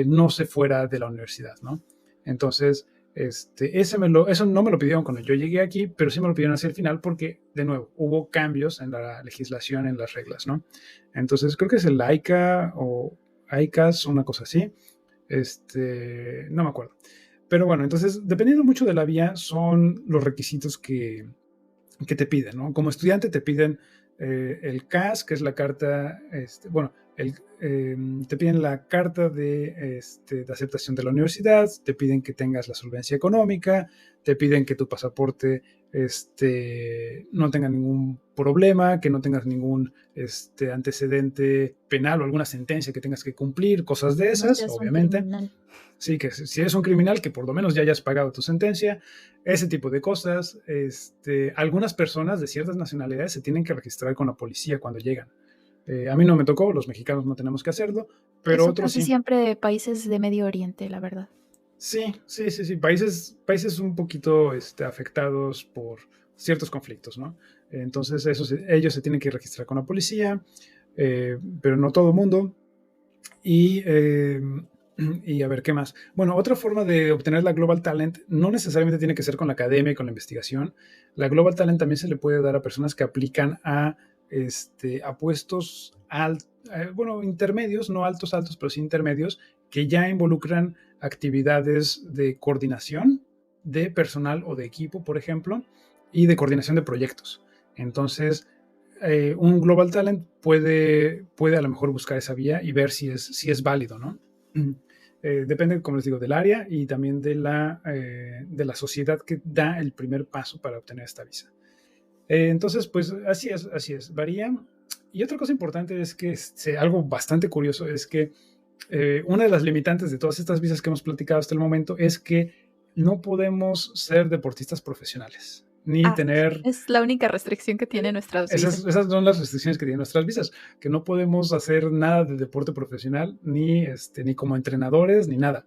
no se fuera de la universidad, ¿no? Entonces, eso no me lo pidieron cuando yo llegué aquí, pero sí me lo pidieron hacia el final porque, de nuevo, hubo cambios en la legislación, en las reglas, ¿no? Entonces, creo que es el AICA o AICAS, una cosa así. No me acuerdo. Pero bueno, entonces, dependiendo mucho de la vía, son los requisitos que te piden, ¿no? Como estudiante te piden el CAS, que es la carta, te piden la carta de aceptación de la universidad, te piden que tengas la solvencia económica, te piden que tu pasaporte no tenga ningún problema, que no tengas ningún antecedente penal o alguna sentencia que tengas que cumplir, cosas de esas, obviamente. Sí, que si eres un criminal, que por lo menos ya hayas pagado tu sentencia, ese tipo de cosas. Algunas personas de ciertas nacionalidades se tienen que registrar con la policía cuando llegan. A mí no me tocó, los mexicanos no tenemos que hacerlo, pero Eso otros casi sí. siempre países de Medio Oriente, la verdad. Sí. Países un poquito afectados por ciertos conflictos, ¿no? Entonces ellos se tienen que registrar con la policía, pero no todo el mundo. Y a ver, ¿qué más? Bueno, otra forma de obtener la Global Talent no necesariamente tiene que ser con la academia y con la investigación. La Global Talent también se le puede dar a personas que aplican a puestos intermedios, no altos, pero sí intermedios, que ya involucran actividades de coordinación de personal o de equipo, por ejemplo, y de coordinación de proyectos. Entonces, un Global Talent puede a lo mejor buscar esa vía y ver si es válido, ¿no? Depende, como les digo, del área y también de la sociedad que da el primer paso para obtener esta visa. Entonces, pues así es, varía. Y otra cosa importante es que algo bastante curioso es que una de las limitantes de todas estas visas que hemos platicado hasta el momento es que no podemos ser deportistas profesionales, ni tener... Es la única restricción que tiene nuestras visas. Esas son las restricciones que tienen nuestras visas, que no podemos hacer nada de deporte profesional, ni como entrenadores, ni nada.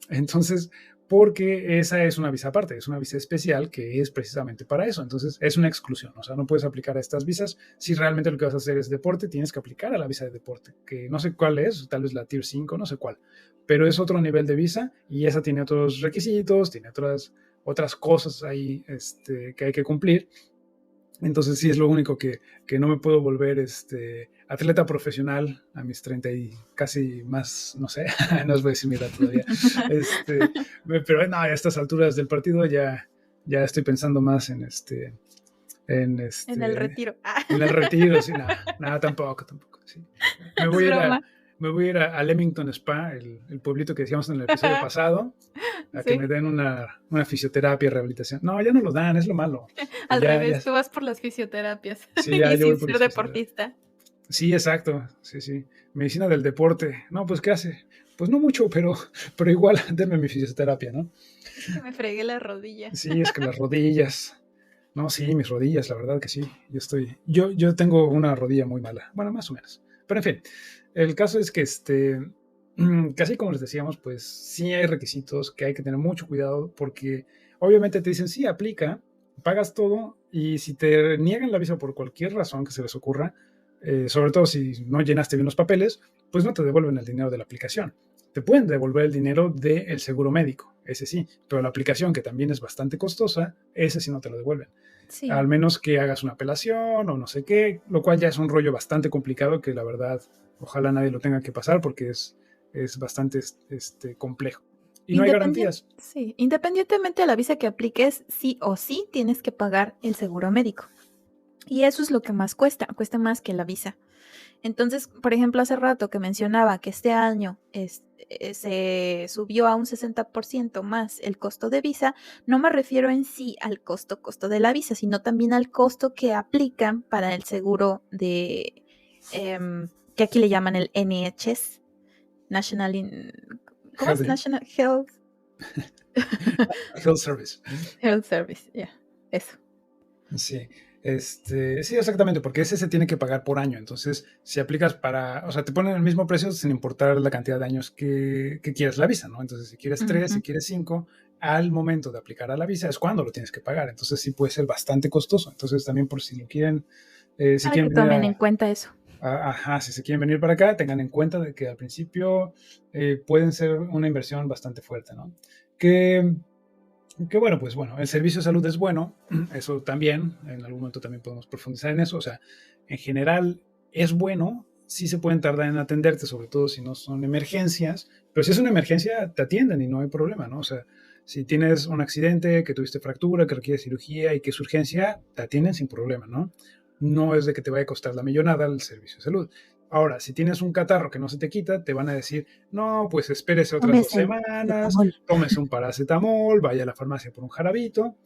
Entonces, porque esa es una visa aparte, es una visa especial que es precisamente para eso. Entonces, es una exclusión. O sea, no puedes aplicar a estas visas. Si realmente lo que vas a hacer es deporte, tienes que aplicar a la visa de deporte, que no sé cuál es, tal vez la Tier 5, no sé cuál. Pero es otro nivel de visa y esa tiene otros requisitos, tiene otras cosas ahí que hay que cumplir. Entonces sí es lo único que no me puedo volver atleta profesional a mis 30 y casi más, no sé, no os voy a decir mi edad todavía. Pero no, a estas alturas del partido ya estoy pensando más en en el retiro. En el retiro, sí, nada, tampoco. Sí. Me voy a ir a Leamington Spa, el pueblito que decíamos en el episodio pasado, a que me den una fisioterapia, rehabilitación. No, ya no lo dan, es lo malo. Al revés, tú vas por las fisioterapias. Sí, ya, y yo sin voy por ser deportista. Sí, exacto. Sí. Medicina del deporte. No, pues, ¿qué hace? Pues no mucho, pero igual, denme mi fisioterapia, ¿no? Es que me fregué las rodillas. Sí, es que las rodillas. No, sí, mis rodillas, la verdad que sí. Yo tengo una rodilla muy mala. Bueno, más o menos. Pero en fin, el caso es que casi como les decíamos, pues sí hay requisitos que hay que tener mucho cuidado porque obviamente te dicen, sí, aplica, pagas todo y si te niegan la visa por cualquier razón que se les ocurra, sobre todo si no llenaste bien los papeles, pues no te devuelven el dinero de la aplicación. Te pueden devolver el dinero del seguro médico, ese sí, pero la aplicación, que también es bastante costosa, ese sí no te lo devuelven. al Sí. menos que hagas una apelación o no sé qué, lo cual ya es un rollo bastante complicado que la verdad ojalá nadie lo tenga que pasar porque es bastante complejo. Y no hay garantías. Sí, independientemente de la visa que apliques, sí o sí tienes que pagar el seguro médico. Y eso es lo que más cuesta más que la visa. Entonces, por ejemplo, hace rato que mencionaba que este año se subió a un 60% más el costo de visa, no me refiero en sí al costo de la visa, sino también al costo que aplican para el seguro que aquí le llaman el NHS, ¿cómo es? Health, National Health, Health Service. Health Service, ya, eso. Sí, sí, exactamente, porque ese se tiene que pagar por año. Entonces, si aplicas o sea, te ponen el mismo precio sin importar la cantidad de años que quieres la visa, ¿no? Entonces, si quieres 3, si Ujú. quieres 5, al momento de aplicar a la visa es cuando lo tienes que pagar. Entonces, sí puede ser bastante costoso. Entonces, también por si lo quieren, si Para quieren que venir tomen en cuenta eso. ajá, si se quieren venir para acá, tengan en cuenta de que al principio pueden ser una inversión bastante fuerte, ¿no? Que bueno, pues bueno, el servicio de salud es bueno, eso también, en algún momento también podemos profundizar en eso, o sea, en general es bueno, sí se pueden tardar en atenderte, sobre todo si no son emergencias, pero si es una emergencia te atienden y no hay problema, ¿no? O sea, si tienes un accidente, que tuviste fractura, que requiere cirugía y que es urgencia, te atienden sin problema, ¿no? No es de que te vaya a costar la millonada el servicio de salud. Ahora, si tienes un catarro que no se te quita, te van a decir, no, pues espérese otras dos Tómese el semanas, paracetamol. tómese un paracetamol, vaya a la farmacia por un jarabito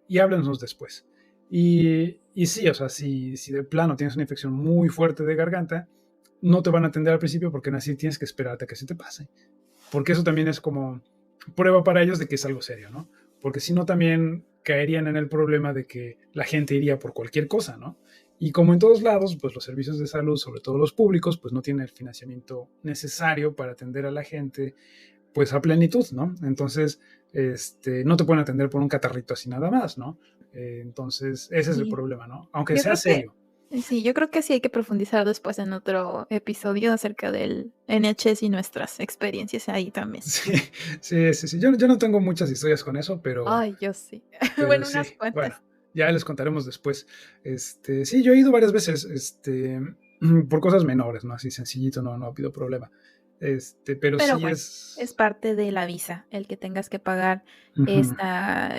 y háblenos después. Y sí, o sea, si de plano tienes una infección muy fuerte de garganta, no te van a atender al principio porque así tienes que esperarte a que se te pase. Porque eso también es como prueba para ellos de que es algo serio, ¿no? Porque si no también caerían en el problema de que la gente iría por cualquier cosa, ¿no? Y como en todos lados, pues los servicios de salud, sobre todo los públicos, pues no tienen el financiamiento necesario para atender a la gente pues a plenitud, ¿no? Entonces, no te pueden atender por un catarrito así nada más, ¿no? Entonces, ese es el Sí, problema, ¿no? Aunque yo sea creo que serio. sí, yo creo que sí hay que profundizar después en otro episodio acerca del NHS y nuestras experiencias ahí también. Sí, sí, sí, sí. Yo no tengo muchas historias con eso, Ay, yo sí. pero Bueno, sí, unas cuantas. bueno, ya les contaremos después. Sí, yo he ido varias veces, por cosas menores, ¿no? Así sencillito, no ha habido problema. Pero Pero sí bueno, es es. parte de la visa el que tengas que pagar Ujú.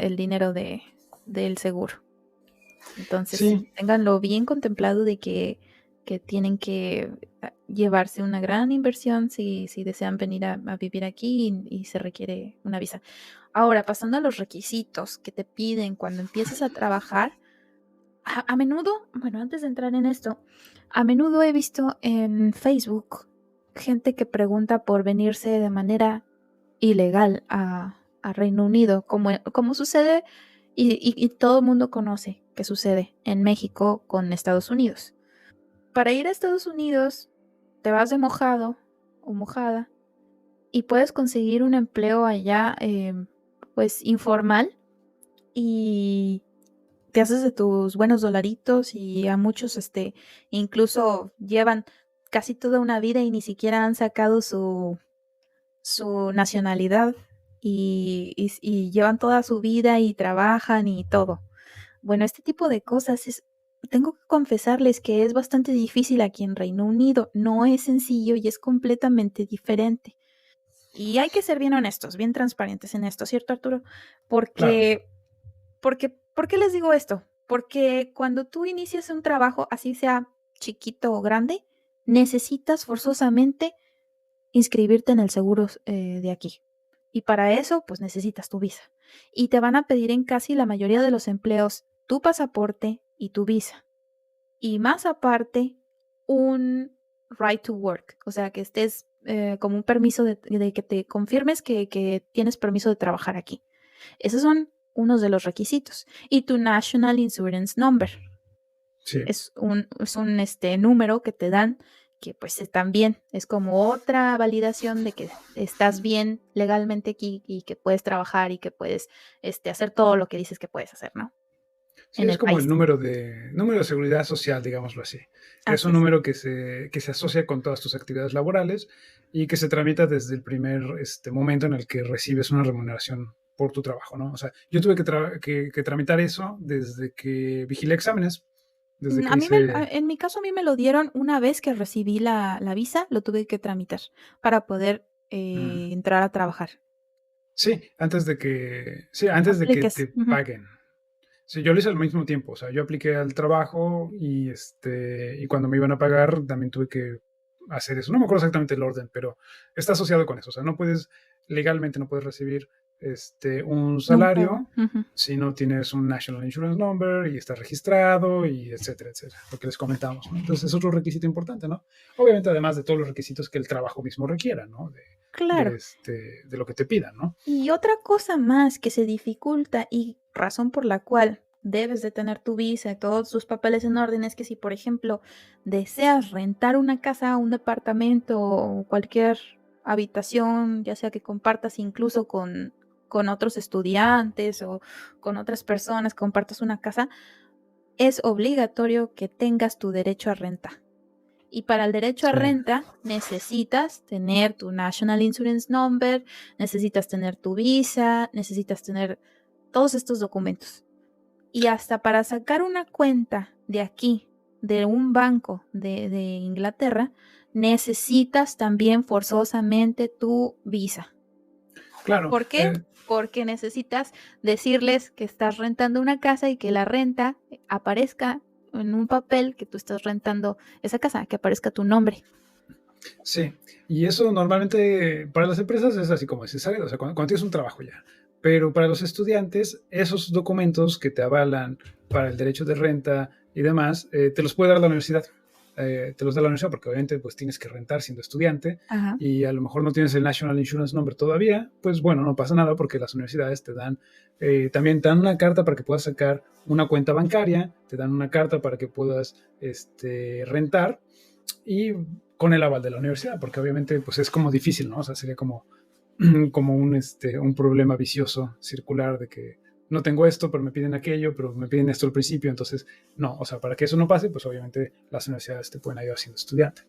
el dinero del seguro. Entonces, sí, Sí, ténganlo bien contemplado de que tienen que llevarse una gran inversión si desean venir a vivir aquí y se requiere una visa. Ahora, pasando a los requisitos que te piden cuando empiezas a trabajar, a menudo, bueno, antes de entrar en esto, a menudo he visto en Facebook gente que pregunta por venirse de manera ilegal a Reino Unido, como sucede y todo el mundo conoce que sucede en México con Estados Unidos. Para ir a Estados Unidos, te vas de mojado o mojada y puedes conseguir un empleo allá, pues informal y te haces de tus buenos dolaritos y a muchos, incluso llevan casi toda una vida y ni siquiera han sacado su nacionalidad y llevan toda su vida y trabajan y todo. Bueno, este tipo de cosas tengo que confesarles que es bastante difícil aquí en Reino Unido. No es sencillo y es completamente diferente. Y hay que ser bien honestos, bien transparentes en esto, ¿cierto, Arturo? claro. Porque ¿por qué les digo esto? Porque cuando tú inicias un trabajo, así sea chiquito o grande, necesitas forzosamente inscribirte en el seguro de aquí. Y para eso, pues necesitas tu visa. Y te van a pedir en casi la mayoría de los empleos tu pasaporte y tu visa. Y más aparte, un right to work, o sea, que estés como un permiso de que te confirmes que tienes permiso de trabajar aquí. Esos son unos de los requisitos. Y tu National Insurance Number Sí. es un número que te dan que pues están bien. Es como otra validación de que estás bien legalmente aquí y que puedes trabajar y que puedes hacer todo lo que dices que puedes hacer, ¿no? Sí, En es el como el país. número de seguridad social, digámoslo así. Es Así un es. número que se asocia con todas tus actividades laborales y que se tramita desde el primer momento en el que recibes una remuneración por tu trabajo, ¿no? O sea, yo tuve que tramitar eso desde que vigilé exámenes, desde que hice... En mi caso, a mí me lo dieron una vez que recibí la visa, lo tuve que tramitar para poder mm, entrar a trabajar. antes de que Apliques. te Ujú. paguen. Sí, yo lo hice al mismo tiempo, o sea, yo apliqué al trabajo y cuando me iban a pagar también tuve que hacer eso. No me acuerdo exactamente el orden, pero está asociado con eso. O sea, legalmente no puedes recibir un Un pago. salario Ujú. si no tienes un National Insurance Number y estás registrado y etcétera, etcétera, lo que les comentamos, ¿no? Entonces es otro requisito importante, ¿no? Obviamente, además de todos los requisitos que el trabajo mismo requiera, ¿no? Claro. De lo que te pidan, ¿no? Y otra cosa más que se dificulta y razón por la cual debes de tener tu visa y todos tus papeles en orden es que si, por ejemplo, deseas rentar una casa, un departamento o cualquier habitación, ya sea que compartas incluso con otros estudiantes o con otras personas, compartas una casa, es obligatorio que tengas tu derecho a renta. Y para el derecho a Sí, renta necesitas tener tu National Insurance Number, necesitas tener tu visa, necesitas tener todos estos documentos. Y hasta para sacar una cuenta de aquí, de un banco de Inglaterra, necesitas también forzosamente tu visa. claro. ¿Por qué? Porque necesitas decirles que estás rentando una casa y que la renta aparezca en un papel que tú estás rentando esa casa, que aparezca tu nombre. Sí, y eso normalmente para las empresas es así como necesario, o sea, cuando tienes un trabajo ya. Pero para los estudiantes, esos documentos que te avalan para el derecho de renta y demás, te los puede dar la universidad. Te los da la universidad porque obviamente pues tienes que rentar siendo estudiante Ajá. y a lo mejor no tienes el National Insurance Number todavía, pues bueno, no pasa nada porque las universidades también te dan una carta para que puedas sacar una cuenta bancaria, te dan una carta para que puedas rentar y con el aval de la universidad, porque obviamente pues es como difícil, ¿no? O sea, sería como un problema vicioso circular de que no tengo esto, pero me piden aquello, pero me piden esto al principio, entonces no, o sea, para que eso no pase, pues obviamente las universidades te pueden ayudar siendo estudiante.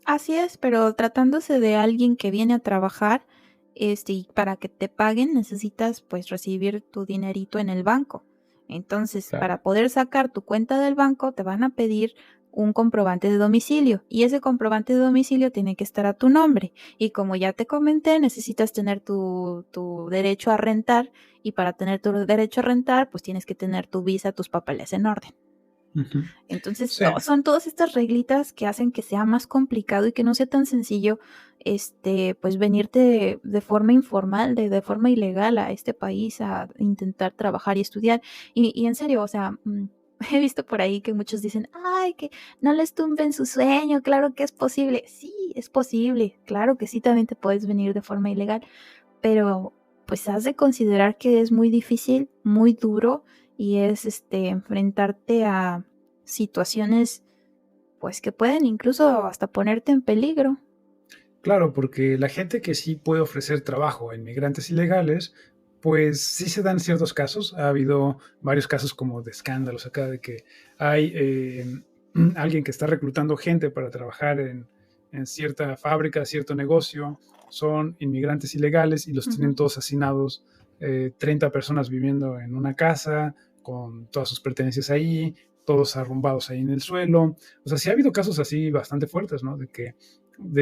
Así es, pero tratándose de alguien que viene a trabajar, y para que te paguen necesitas pues recibir tu dinerito en el banco. Entonces, Claro. para poder sacar tu cuenta del banco, te van a pedir un comprobante de domicilio y ese comprobante de domicilio tiene que estar a tu nombre. Y como ya te comenté, necesitas tener tu derecho a rentar y para tener tu derecho a rentar, pues tienes que tener tu visa, tus papeles en orden. Ujú. Entonces, Sí, son todas estas reglitas que hacen que sea más complicado y que no sea tan sencillo, pues venirte de forma informal, de forma ilegal a este país a intentar trabajar y estudiar. Y en serio, o sea, he visto por ahí que muchos dicen, ay, que no les tumben su sueño, claro que es posible. Sí, es posible, claro que sí, también te puedes venir de forma ilegal, pero pues has de considerar que es muy difícil, muy duro y es enfrentarte a situaciones pues que pueden incluso hasta ponerte en peligro. claro, porque la gente que sí puede ofrecer trabajo a inmigrantes ilegales, pues sí se dan ciertos casos. Ha habido varios casos como de escándalos acá, de que hay alguien que está reclutando gente para trabajar en cierta fábrica, cierto negocio, son inmigrantes ilegales y los tienen Ujú. todos hacinados, 30 personas viviendo en una casa, con todas sus pertenencias ahí, todos arrumbados ahí en el suelo. O sea, sí ha habido casos así bastante fuertes, ¿no? De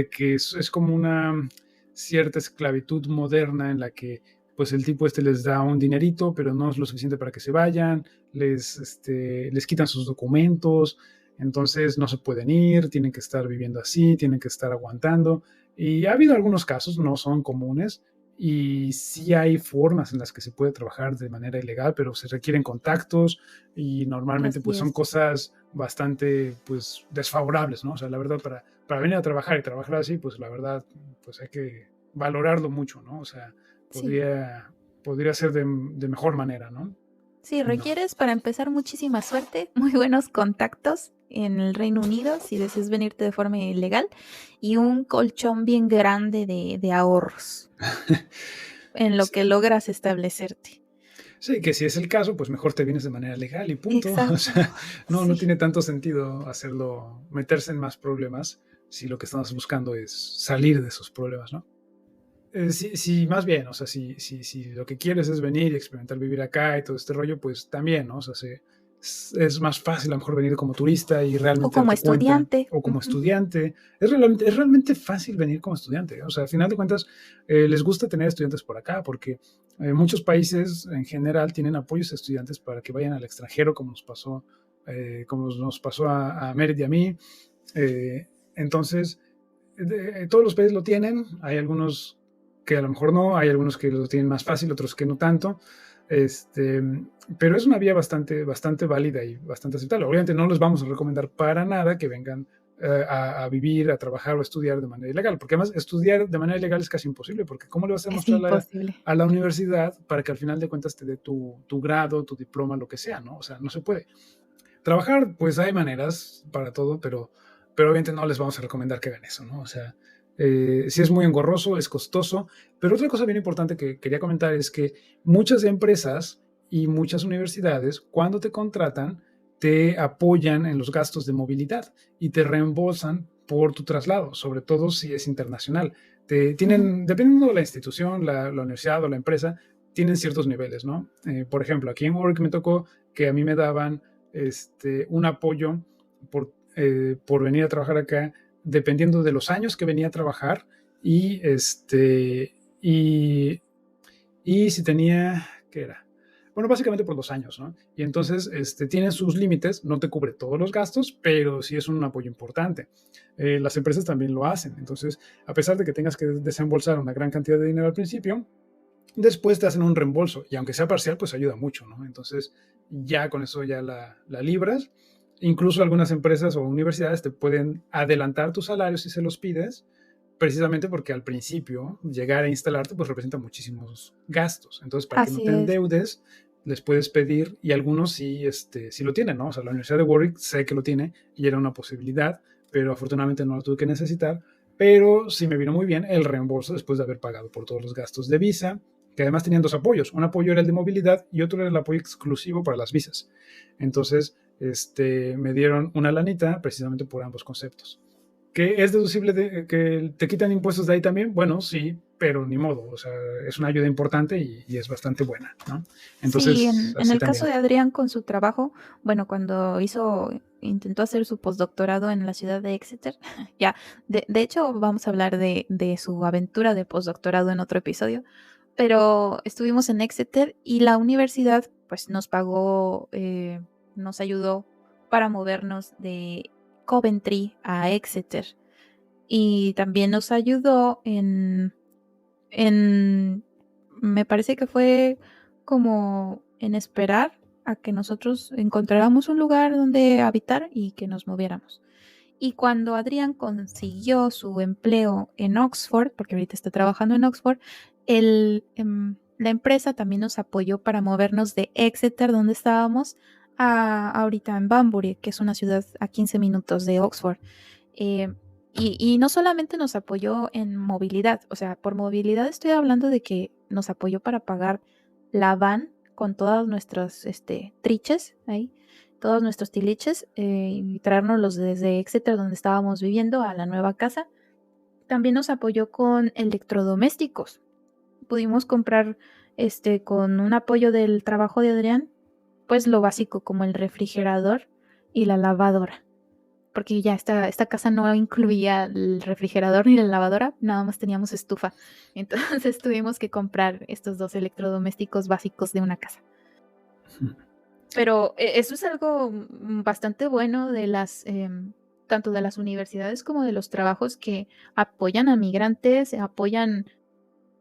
que es como una cierta esclavitud moderna en la que pues el tipo les da un dinerito, pero no es lo suficiente para que se vayan, les quitan sus documentos, entonces no se pueden ir, tienen que estar viviendo así, tienen que estar aguantando. Y ha habido algunos casos, no son comunes, y sí hay formas en las que se puede trabajar de manera ilegal, pero se requieren contactos y normalmente Así pues son es. cosas bastante pues desfavorables, ¿no? O sea, la verdad para venir a trabajar y trabajar así, pues la verdad pues hay que valorarlo mucho, ¿no? O sea, Sí. podría, podría ser de mejor manera, ¿no? Sí, Y no. requieres para empezar muchísima suerte, muy buenos contactos en el Reino Unido si deseas venirte de forma ilegal y un colchón bien grande de ahorros en lo Sí, que logras establecerte. sí, que si es el caso, pues mejor te vienes de manera legal y punto. O Exacto. sea, no Sí. tiene tanto sentido hacerlo, meterse en más problemas si lo que estamos buscando es salir de esos problemas, ¿no? sí, más bien, o sea, si lo que quieres es venir y experimentar vivir acá y todo este rollo, pues también, ¿no? O sea, es más fácil a lo mejor venir como turista y O realmente como darte cuenta, estudiante. o como Ujú. estudiante. Es realmente fácil venir como estudiante. O sea, al final de cuentas, les gusta tener estudiantes por acá porque muchos países en general tienen apoyos a estudiantes para que vayan al extranjero, como nos pasó a Merit y a mí. Entonces, todos los países lo tienen, hay algunos que a lo mejor no, hay algunos que lo tienen más fácil, otros que no tanto, este, pero es una vía bastante válida y bastante aceptable. Obviamente no les vamos a recomendar para nada que vengan a vivir, a trabajar o a estudiar de manera ilegal, porque además estudiar de manera ilegal es casi imposible, porque ¿cómo le vas a Es mostrar imposible. a la universidad para que al final de cuentas te dé tu grado, tu diploma, lo que sea, ¿no? O sea, no se puede. Trabajar, pues hay maneras para todo, pero obviamente no les vamos a recomendar que hagan eso, ¿no? O sea, sí es muy engorroso, es costoso, pero otra cosa bien importante que quería comentar es que muchas empresas y muchas universidades, cuando te contratan, te apoyan en los gastos de movilidad y te reembolsan por tu traslado, sobre todo si es internacional. Ujú. Dependiendo de la institución, la universidad o la empresa, tienen ciertos niveles, ¿no? Por ejemplo, aquí en Work me tocó que a mí me daban un apoyo por venir a trabajar acá, dependiendo de los años que venía a trabajar y, y, y si tenía, ¿qué era? Bueno, básicamente por 2 años, ¿no? Y entonces tienen sus límites, no te cubre todos los gastos, pero sí es un apoyo importante. Las empresas también lo hacen. Entonces, a pesar de que tengas que desembolsar una gran cantidad de dinero al principio, después te hacen un reembolso y aunque sea parcial, pues ayuda mucho, ¿no? Entonces ya con eso ya la libras. Incluso algunas empresas o universidades te pueden adelantar tus salarios si se los pides, precisamente porque al principio llegar a instalarte pues representa muchísimos gastos. Entonces, para que no Así te es. endeudes, les puedes pedir y algunos sí lo tienen, ¿no? O sea, la Universidad de Warwick sé que lo tiene y era una posibilidad, pero afortunadamente no lo tuve que necesitar. Pero sí me vino muy bien el reembolso después de haber pagado por todos los gastos de visa, que además tenían dos apoyos. Un apoyo era el de movilidad y otro era el apoyo exclusivo para las visas. Entonces, me dieron una lanita precisamente por ambos conceptos. ¿Que es deducible que te quitan impuestos de ahí también? Bueno, sí, pero ni modo. O sea, es una ayuda importante y es bastante buena, ¿no? Sí, Entonces, en así el caso también. de Adrián con su trabajo, bueno, cuando intentó hacer su postdoctorado en la ciudad de Exeter, ya, de hecho vamos a hablar de su aventura de postdoctorado en otro episodio, pero estuvimos en Exeter y la universidad pues nos pagó, nos ayudó para movernos de Coventry a Exeter y también nos ayudó en me parece que fue como en esperar a que nosotros encontráramos un lugar donde habitar y que nos moviéramos. Y cuando Adrián consiguió su empleo en Oxford, porque ahorita está trabajando en Oxford, la empresa también nos apoyó para movernos de Exeter, donde estábamos, a ahorita en Banbury, que es una ciudad a 15 minutos de Oxford. Eh, y no solamente nos apoyó en movilidad, o sea, por movilidad estoy hablando de que nos apoyó para pagar la van con todas nuestras triches ahí, todos nuestros tiliches, y traérnoslos desde Exeter, donde estábamos viviendo, a la nueva casa. También nos apoyó con electrodomésticos. Pudimos comprar, con un apoyo del trabajo de Adrián, pues lo básico como el refrigerador y la lavadora porque ya esta casa no incluía el refrigerador ni la lavadora, nada más teníamos estufa. Entonces tuvimos que comprar estos dos electrodomésticos básicos de una casa. Pero eso es algo bastante bueno de tanto de las universidades como de los trabajos que apoyan a migrantes, apoyan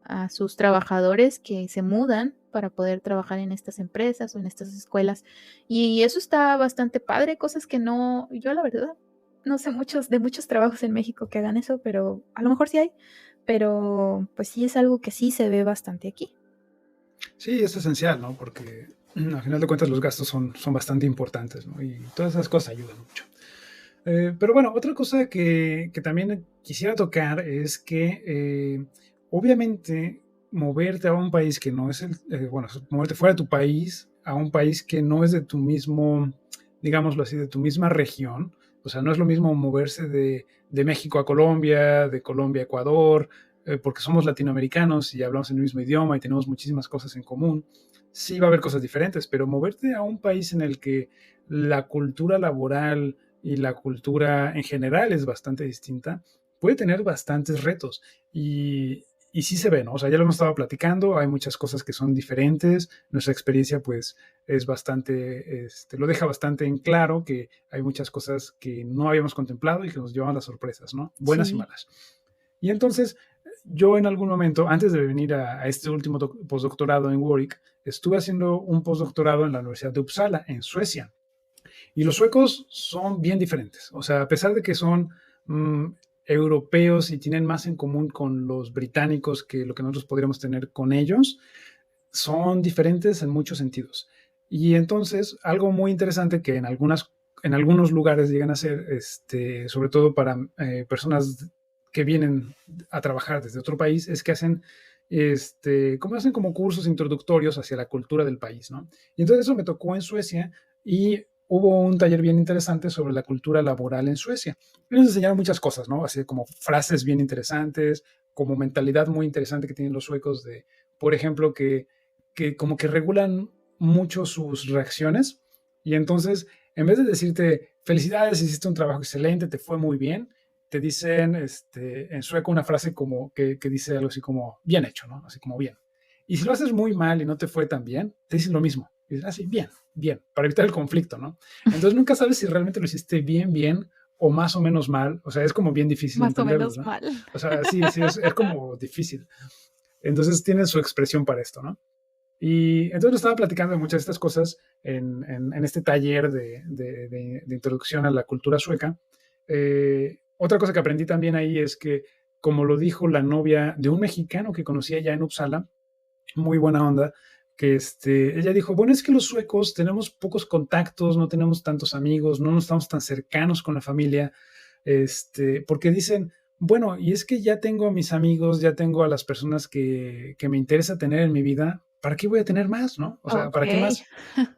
a sus trabajadores que se mudan para poder trabajar en estas empresas o en estas escuelas. Y eso está bastante padre, cosas que no, yo la verdad, no sé de muchos trabajos en México que hagan eso, pero a lo mejor sí hay, pero pues sí es algo que sí se ve bastante aquí. Sí, es esencial, ¿no? Porque al final de cuentas los gastos son bastante importantes, ¿no? Y todas esas cosas ayudan mucho. Pero bueno, otra cosa que también quisiera tocar es que obviamente moverte a un país que no es bueno, moverte fuera de tu país a un país que no es de tu mismo, digámoslo así, de tu misma región. O sea, no es lo mismo moverse de México a Colombia, de Colombia a Ecuador, porque somos latinoamericanos y hablamos el mismo idioma y tenemos muchísimas cosas en común, sí va a haber cosas diferentes, pero moverte a un país en el que la cultura laboral y la cultura en general es bastante distinta, puede tener bastantes retos y sí se ve, ¿no? O sea, ya lo hemos estado platicando, hay muchas cosas que son diferentes, nuestra experiencia pues es bastante, lo deja bastante en claro que hay muchas cosas que no habíamos contemplado y que nos llevan las sorpresas, ¿no? Buenas y Sí. malas. Y entonces yo en algún momento, antes de venir a este último postdoctorado en Warwick, estuve haciendo un postdoctorado en la Universidad de Uppsala, en Suecia. Y los suecos son bien diferentes. O sea, a pesar de que son mm, europeos y tienen más en común con los británicos que lo que nosotros podríamos tener con ellos, son diferentes en muchos sentidos. Y entonces, algo muy interesante que en algunos lugares llegan a ser, sobre todo para personas que vienen a trabajar desde otro país, es que hacen, hacen como cursos introductorios hacia la cultura del país, ¿no? Y entonces eso me tocó en Suecia y hubo un taller bien interesante sobre la cultura laboral en Suecia. Y nos enseñaron muchas cosas, ¿no? Así como frases bien interesantes, como mentalidad muy interesante que tienen los suecos de, por ejemplo, que como que regulan mucho sus reacciones y entonces en vez de decirte felicidades, hiciste un trabajo excelente, te fue muy bien, te dicen en sueco una frase como que dice algo así como bien hecho, ¿no? Así como bien. Y si lo haces muy mal y no te fue tan bien, te dicen lo mismo. Y dices, así, bien, bien, para evitar el conflicto, ¿no? Entonces nunca sabes si realmente lo hiciste bien, bien o más o menos mal. O sea, es como bien difícil Más o entenderlo, menos ¿no? mal. O sea, sí, sí, es como difícil. Entonces tiene su expresión para esto, ¿no? Y entonces estaba platicando de muchas de estas cosas en este taller de introducción a la cultura sueca. Otra cosa que aprendí también ahí es que, como lo dijo la novia de un mexicano que conocía ya en Uppsala, muy buena onda, que ella dijo, bueno, es que los suecos tenemos pocos contactos, no tenemos tantos amigos, no nos estamos tan cercanos con la familia, porque dicen, bueno, y es que ya tengo a mis amigos, ya tengo a las personas que me interesa tener en mi vida, ¿para qué voy a tener más, no? O sea, ¿para qué Okey. más?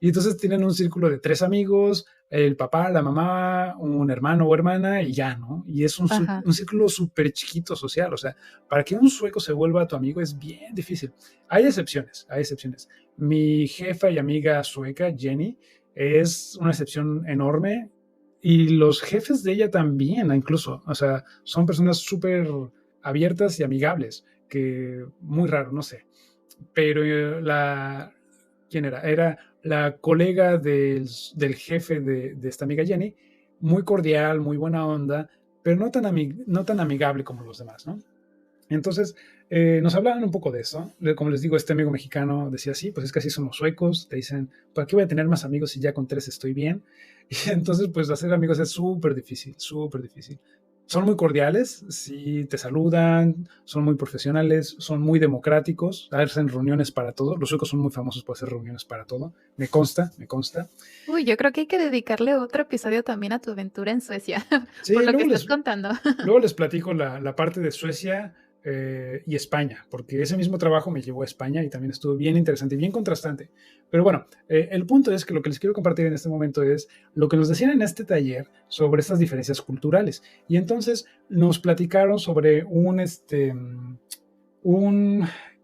Y entonces tienen un círculo de 3 amigos, el papá, la mamá, un hermano o hermana y ya, ¿no? Y es Ajá. un círculo súper chiquito social, o sea, para que un sueco se vuelva tu amigo es bien difícil. Hay excepciones, hay excepciones. Mi jefa y amiga sueca, Jenny, es una excepción enorme y los jefes de ella también, incluso, o sea, son personas súper abiertas y amigables, que muy raro, no sé. Pero ¿quién era? Era la colega del jefe de esta amiga Jenny, muy cordial, muy buena onda, pero no tan amigable como los demás, ¿no? Entonces, nos hablaban un poco de eso. Como les digo, este amigo mexicano decía, sí, pues es que así son los suecos. Te dicen, ¿para qué voy a tener más amigos si ya con 3 estoy bien? Y entonces, pues hacer amigos es súper difícil, súper difícil. Son muy cordiales, sí, te saludan, son muy profesionales, son muy democráticos, hacen reuniones para todo. Los suecos son muy famosos por hacer reuniones para todo. Me consta, me consta. Uy, yo creo que hay que dedicarle otro episodio también a tu aventura en Suecia, por Sí, lo que estás contando. luego les platico la parte de Suecia y España, porque ese mismo trabajo me llevó a España y también estuvo bien interesante y bien contrastante. Pero bueno, el punto es que lo que les quiero compartir en este momento es lo que nos decían en este taller sobre estas diferencias culturales. Y entonces nos platicaron sobre un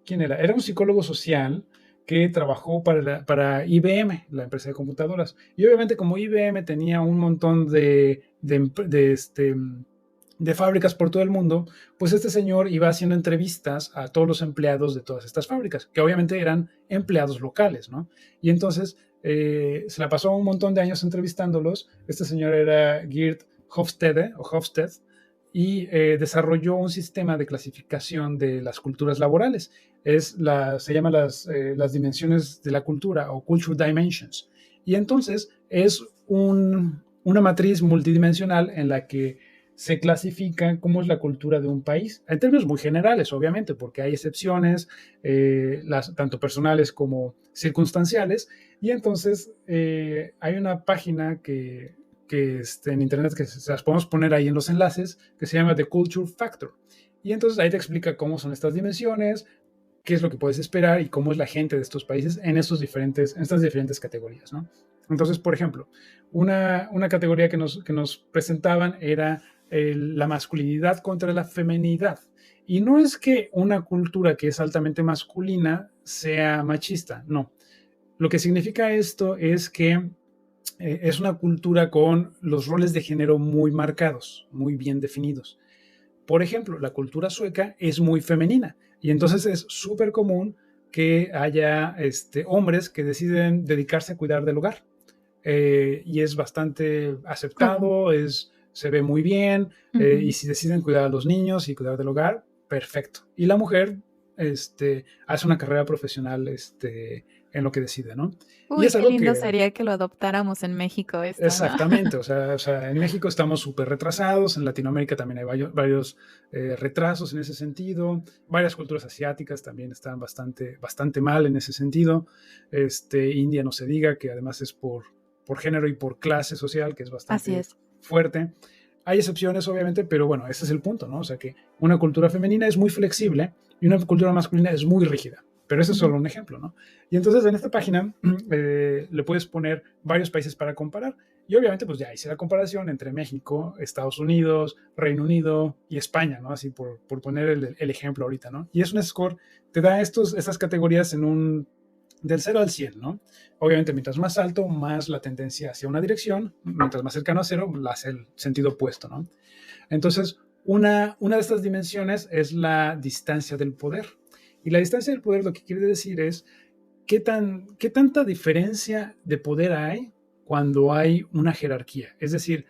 ¿quién era? Era un psicólogo social que trabajó para IBM, la empresa de computadoras. Y obviamente como IBM tenía un montón de fábricas por todo el mundo, pues este señor iba haciendo entrevistas a todos los empleados de todas estas fábricas, que obviamente eran empleados locales, ¿no? Y entonces se la pasó un montón de años entrevistándolos. Este señor era Geert Hofstede, o Hofstede, y desarrolló un sistema de clasificación de las culturas laborales. Se llama las dimensiones de la cultura o Culture Dimensions. Y entonces es una matriz multidimensional en la que se clasifica cómo es la cultura de un país, en términos muy generales, obviamente, porque hay excepciones, tanto personales como circunstanciales, y entonces hay una página que en internet, que se las podemos poner ahí en los enlaces, que se llama The Culture Factor. Y entonces ahí te explica cómo son estas dimensiones, qué es lo que puedes esperar y cómo es la gente de estos países en estas diferentes categorías, ¿no? Entonces, por ejemplo, una categoría que nos presentaban era la masculinidad contra la feminidad. Y no es que una cultura que es altamente masculina sea machista, no. Lo que significa esto es que es una cultura con los roles de género muy marcados, muy bien definidos. Por ejemplo, la cultura sueca es muy femenina y entonces es súper común que haya hombres que deciden dedicarse a cuidar del hogar. Y es bastante Común. aceptado, se ve muy bien, y si deciden cuidar a los niños y cuidar del hogar, perfecto. Y la mujer hace una carrera profesional en lo que decide, ¿no? Y Uy, es qué algo lindo que sería que lo adoptáramos en México esto, ¿no? exactamente, o sea, en México estamos súper retrasados, en Latinoamérica también hay varios retrasos en ese sentido, varias culturas asiáticas también están bastante mal en ese sentido, India no se diga, que además es por género y por clase social, que es Así bastante es. fuerte. Hay excepciones, obviamente, pero bueno, ese es el punto, ¿no? O sea, que una cultura femenina es muy flexible y una cultura masculina es muy rígida. Pero ese es Ujú. solo un ejemplo, ¿no? Y entonces en esta página le puedes poner varios países para comparar. Y obviamente, pues ya hice la comparación entre México, Estados Unidos, Reino Unido y España, ¿no? Así por poner el ejemplo ahorita, ¿no? Y es un score, te da estas categorías del 0 al 100, ¿no? Obviamente, mientras más alto, más la tendencia hacia una dirección, mientras más cercano a 0, hace el sentido opuesto, ¿no? Entonces, una de estas dimensiones es la distancia del poder. Y la distancia del poder lo que quiere decir es qué tanta diferencia de poder hay cuando hay una jerarquía. Es decir,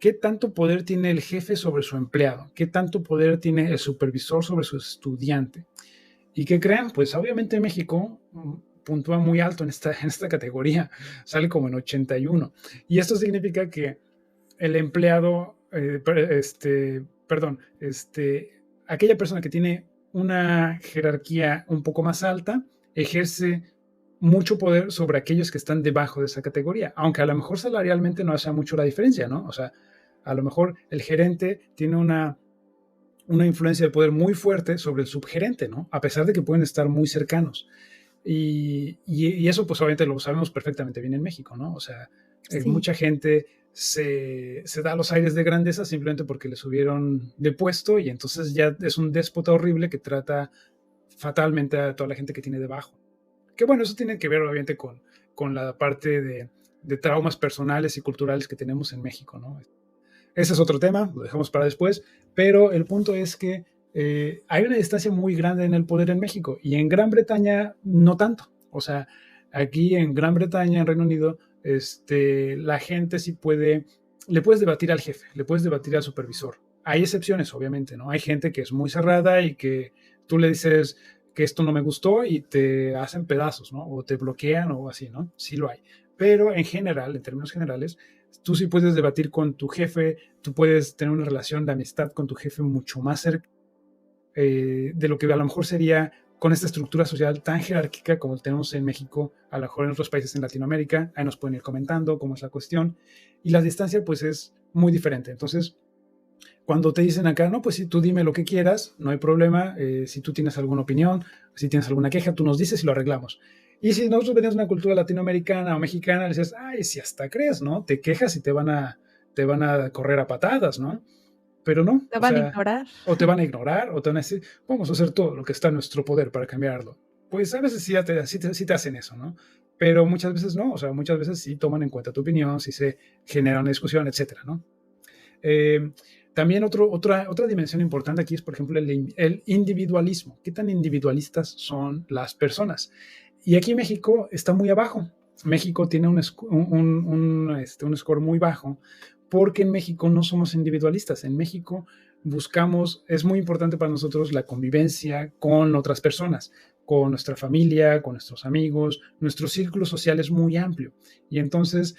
qué tanto poder tiene el jefe sobre su empleado, qué tanto poder tiene el supervisor sobre su estudiante. ¿Y qué creen? Pues obviamente México puntúa muy alto en esta categoría, sale como en 81. Y esto significa que el empleado, perdón, aquella persona que tiene una jerarquía un poco más alta, ejerce mucho poder sobre aquellos que están debajo de esa categoría, aunque a lo mejor salarialmente no hace mucho la diferencia, ¿no? O sea, a lo mejor el gerente tiene una influencia de poder muy fuerte sobre el subgerente, ¿no? A pesar de que pueden estar muy cercanos. Y eso, pues obviamente lo sabemos perfectamente bien en México, ¿no? O sea, Sí. mucha gente se da los aires de grandeza simplemente porque le subieron de puesto y entonces ya es un déspota horrible que trata fatalmente a toda la gente que tiene debajo. Que bueno, eso tiene que ver obviamente con la parte de traumas personales y culturales que tenemos en México, ¿no? Ese es otro tema, lo dejamos para después, pero el punto es que hay una distancia muy grande en el poder en México y en Gran Bretaña no tanto. O sea, aquí en Gran Bretaña, en Reino Unido, la gente sí le puedes debatir al jefe, le puedes debatir al supervisor. Hay excepciones, obviamente, ¿no? Hay gente que es muy cerrada y que tú le dices que esto no me gustó y te hacen pedazos, ¿no? O te bloquean o así, ¿no? Sí lo hay. Pero en general, en términos generales, tú sí puedes debatir con tu jefe, tú puedes tener una relación de amistad con tu jefe mucho más cerca de lo que a lo mejor sería con esta estructura social tan jerárquica como tenemos en México, a lo mejor en otros países en Latinoamérica, ahí nos pueden ir comentando cómo es la cuestión, y la distancia pues es muy diferente. Entonces, cuando te dicen acá, no, pues si tú dime lo que quieras, no hay problema, si tú tienes alguna opinión, si tienes alguna queja, tú nos dices y lo arreglamos. Y si nosotros venimos de una cultura latinoamericana o mexicana, le dices, ay, si hasta crees, ¿no? Te quejas y te van a correr a patadas, ¿no? Pero no, Te o van a sea, ignorar. o te van a ignorar, o te van a decir, vamos a hacer todo lo que está en nuestro poder para cambiarlo. Pues a veces sí te hacen eso, ¿no? Pero muchas veces no, o sea, muchas veces sí toman en cuenta tu opinión, sí se genera una discusión, etcétera, ¿no? Eh, También otra dimensión importante aquí es, por ejemplo, el individualismo. ¿Qué tan individualistas son las personas? Y aquí México está muy abajo. México tiene un score muy bajo porque en México no somos individualistas. En México es muy importante para nosotros la convivencia con otras personas, con nuestra familia, con nuestros amigos. Nuestro círculo social es muy amplio. Y entonces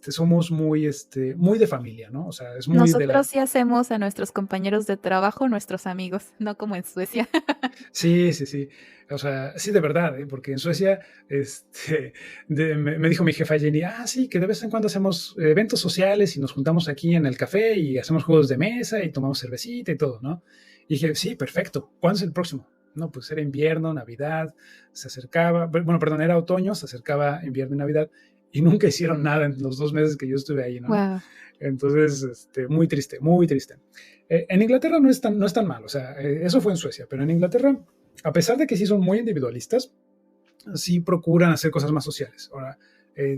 somos muy de familia, ¿no? O sea, es muy de Nosotros la... sí hacemos a nuestros compañeros de trabajo nuestros amigos, no como en Suecia. Sí, sí, sí. O sea, sí, de verdad, ¿eh? Porque en Suecia, me dijo mi jefa Jenny, sí, que de vez en cuando hacemos eventos sociales y nos juntamos aquí en el café y hacemos juegos de mesa y tomamos cervecita y todo, ¿no? Y dije, sí, perfecto. ¿Cuándo es el próximo? No, pues era invierno, Navidad, se acercaba, bueno, perdón, era otoño, se acercaba invierno y Navidad. y nunca hicieron nada en los 2 meses que yo estuve ahí, ¿no? Wow. Entonces, muy triste, muy triste. En Inglaterra no es tan mal, o sea, eso fue en Suecia, pero en Inglaterra, a pesar de que sí son muy individualistas, sí procuran hacer cosas más sociales. Ahora,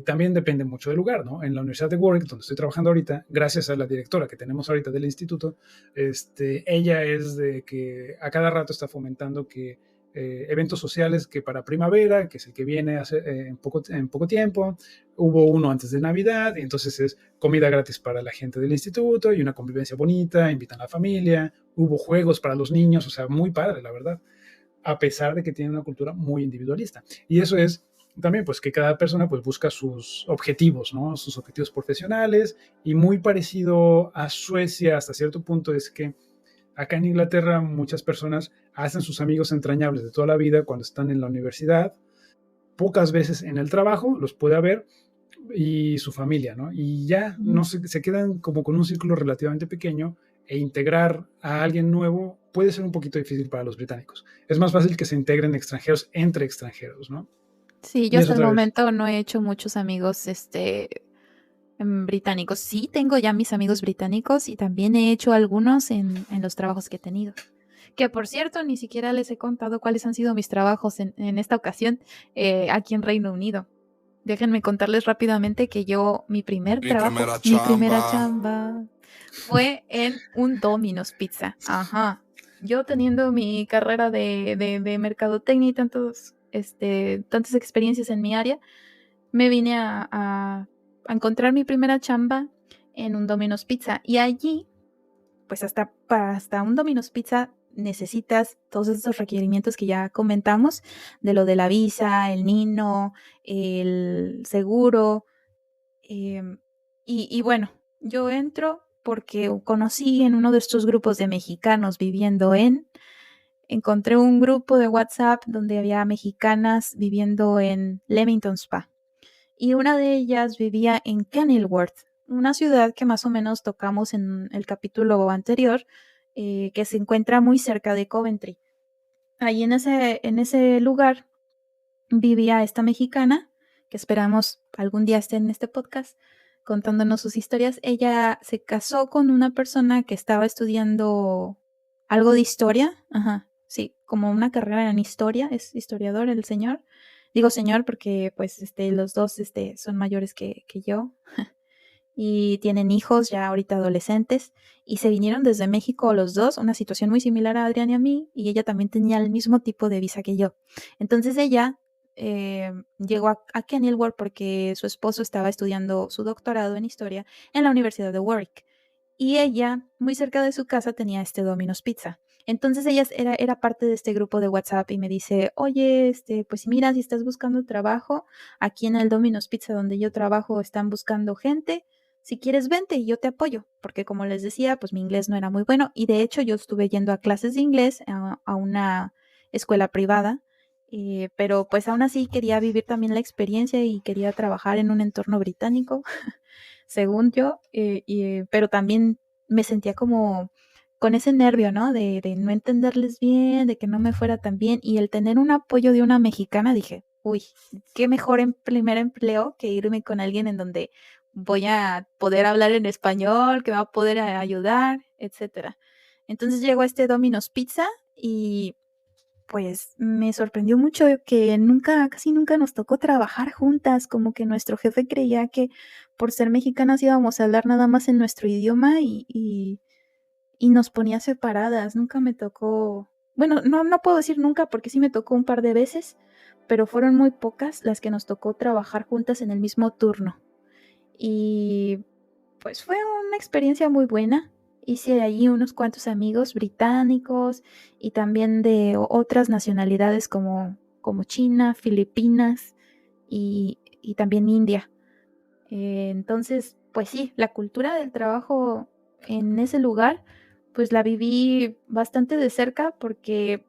también depende mucho del lugar, ¿no? En la Universidad de Warwick, donde estoy trabajando ahorita, gracias a la directora que tenemos ahorita del instituto, ella es de que a cada rato está fomentando que eventos sociales que para primavera, que es el que viene en poco tiempo, hubo uno antes de Navidad, y entonces es comida gratis para la gente del instituto y una convivencia bonita, invitan a la familia, hubo juegos para los niños, o sea, muy padre, la verdad, a pesar de que tiene una cultura muy individualista. Y eso es también pues que cada persona pues busca sus objetivos, ¿no? Sus objetivos profesionales, y muy parecido a Suecia hasta cierto punto es que acá en Inglaterra muchas personas hacen sus amigos entrañables de toda la vida cuando están en la universidad, pocas veces en el trabajo los puede haber, y su familia, ¿no? Y ya no se quedan como con un círculo relativamente pequeño, e integrar a alguien nuevo puede ser un poquito difícil para los británicos. Es más fácil que se integren extranjeros entre extranjeros, ¿no? Sí, yo Y es hasta el otra vez. momento no he hecho muchos amigos británicos. Sí, tengo ya mis amigos británicos y también he hecho algunos en los trabajos que he tenido. Que por cierto, ni siquiera les he contado cuáles han sido mis trabajos en esta ocasión aquí en Reino Unido. Déjenme contarles rápidamente que mi primer trabajo, mi primera chamba, fue en un Domino's Pizza. Ajá. Yo teniendo mi carrera de mercadotecnia y tantas experiencias en mi área, me vine a encontrar mi primera chamba en un Domino's Pizza. Y allí, pues hasta un Domino's Pizza necesitas todos esos requerimientos que ya comentamos, de lo de la visa, el NINO, el seguro. Y bueno, yo entro porque conocí en uno de estos grupos de mexicanos encontré un grupo de WhatsApp donde había mexicanas viviendo en Leamington Spa. Y una de ellas vivía en Kenilworth, una ciudad que más o menos tocamos en el capítulo anterior, que se encuentra muy cerca de Coventry. Ahí en ese lugar vivía esta mexicana, que esperamos algún día esté en este podcast contándonos sus historias. Ella se casó con una persona que estaba estudiando algo de historia, ajá, sí, como una carrera en historia, es historiador el señor. Digo señor porque pues los dos son mayores que yo y tienen hijos ya ahorita adolescentes y se vinieron desde México los dos, una situación muy similar a Adrián y a mí, y ella también tenía el mismo tipo de visa que yo. Entonces ella llegó a Kenilworth porque su esposo estaba estudiando su doctorado en historia en la Universidad de Warwick y ella, muy cerca de su casa, tenía este Domino's Pizza. Entonces ella era parte de este grupo de WhatsApp y me dice, oye, pues mira, si estás buscando trabajo, aquí en el Domino's Pizza donde yo trabajo están buscando gente, si quieres vente y yo te apoyo, porque como les decía, pues mi inglés no era muy bueno y de hecho yo estuve yendo a clases de inglés a una escuela privada, pero pues aún así quería vivir también la experiencia y quería trabajar en un entorno británico, según yo, pero también me sentía como con ese nervio, ¿no? De no entenderles bien, de que no me fuera tan bien y el tener un apoyo de una mexicana, dije, uy, qué mejor en primer empleo que irme con alguien en donde voy a poder hablar en español, que me va a poder ayudar, etcétera. Entonces llegó este Domino's Pizza y pues me sorprendió mucho que casi nunca nos tocó trabajar juntas, como que nuestro jefe creía que por ser mexicanas íbamos a hablar nada más en nuestro idioma y nos ponía separadas. Nunca me tocó, bueno, no puedo decir nunca porque sí me tocó un par de veces, pero fueron muy pocas las que nos tocó trabajar juntas en el mismo turno. Y pues fue una experiencia muy buena. Hice allí unos cuantos amigos británicos y también de otras nacionalidades como China, Filipinas y también India. Entonces, pues sí, la cultura del trabajo en ese lugar, pues la viví bastante de cerca porque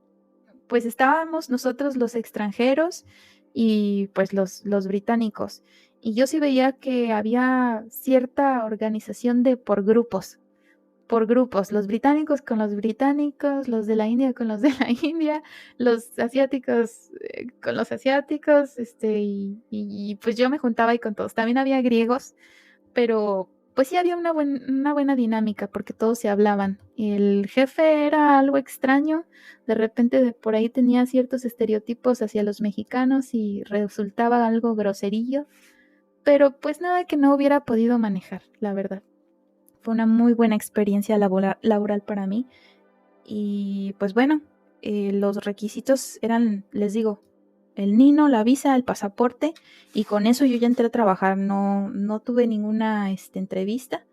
pues estábamos nosotros los extranjeros y pues los británicos. Y yo sí veía que había cierta organización por grupos. por grupos, los británicos con los británicos, los de la India con los de la India, los asiáticos con los asiáticos, y pues yo me juntaba ahí con todos. También había griegos, pero pues sí había una buena dinámica porque todos se hablaban. El jefe era algo extraño, de repente por ahí tenía ciertos estereotipos hacia los mexicanos y resultaba algo groserillo, pero pues nada que no hubiera podido manejar, la verdad. Fue una muy buena experiencia laboral para mí. Y pues bueno, los requisitos eran, les digo, el NINO, la visa, el pasaporte, y con eso yo ya entré a trabajar. No tuve ninguna entrevista,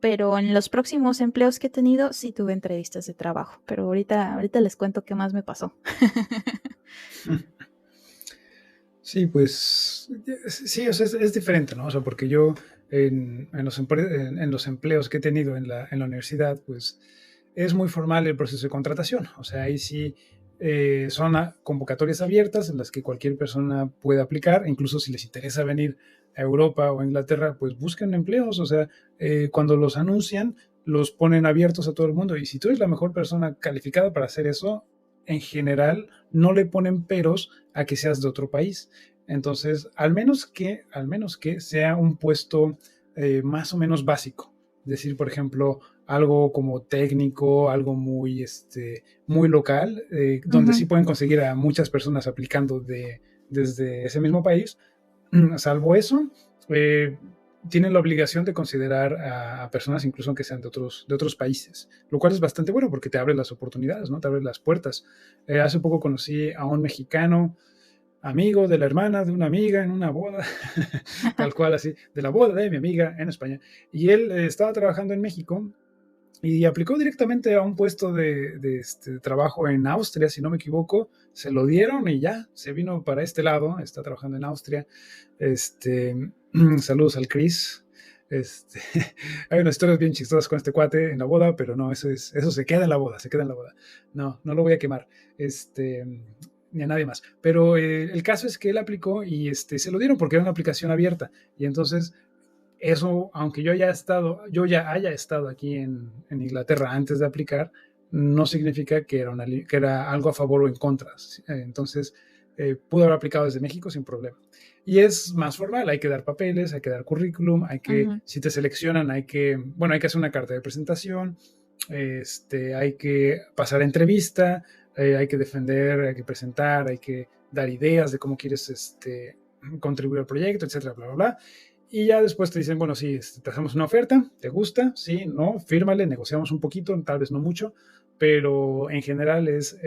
pero en los próximos empleos que he tenido sí tuve entrevistas de trabajo. Pero ahorita les cuento qué más me pasó. Sí, pues sí, o sea, es diferente, ¿no? O sea, porque yo en los empleos que he tenido en la universidad, pues es muy formal el proceso de contratación. O sea, ahí sí son convocatorias abiertas en las que cualquier persona puede aplicar, incluso si les interesa venir a Europa o a Inglaterra, pues buscan empleos. O sea, cuando los anuncian, los ponen abiertos a todo el mundo. Y si tú eres la mejor persona calificada para hacer eso, en general no le ponen peros a que seas de otro país. Entonces, al menos que sea un puesto más o menos básico. Es decir, por ejemplo, algo como técnico, algo muy local, donde sí pueden conseguir a muchas personas aplicando desde ese mismo país. Salvo eso, tienen la obligación de considerar a personas incluso aunque sean de otros países, lo cual es bastante bueno porque te abre las oportunidades, ¿no? Te abre las puertas. Hace poco conocí a un mexicano, amigo de la hermana de una amiga en una boda, tal cual así, de la boda de mi amiga en España. Y él estaba trabajando en México y aplicó directamente a un puesto de trabajo en Austria, si no me equivoco. Se lo dieron y ya, se vino para este lado, está trabajando en Austria. Saludos al Chris. Hay unas historias bien chistosas con este cuate en la boda, pero no, eso se queda en la boda, se queda en la boda. No lo voy a quemar, ni a nadie más. Pero el caso es que él aplicó y se lo dieron porque era una aplicación abierta. Y entonces eso, aunque yo ya haya estado aquí en Inglaterra antes de aplicar, no significa que era algo a favor o en contra. Entonces, pude haber aplicado desde México sin problema. Y es más formal, hay que dar papeles, hay que dar currículum, si te seleccionan, hay que hacer una carta de presentación, hay que pasar entrevista, hay que defender, hay que presentar, hay que dar ideas de cómo quieres contribuir al proyecto, etcétera, bla, bla, bla. Y ya después te dicen, bueno, sí, te hacemos una oferta, ¿te gusta? Sí, no, fírmale, negociamos un poquito, tal vez no mucho, pero en general ese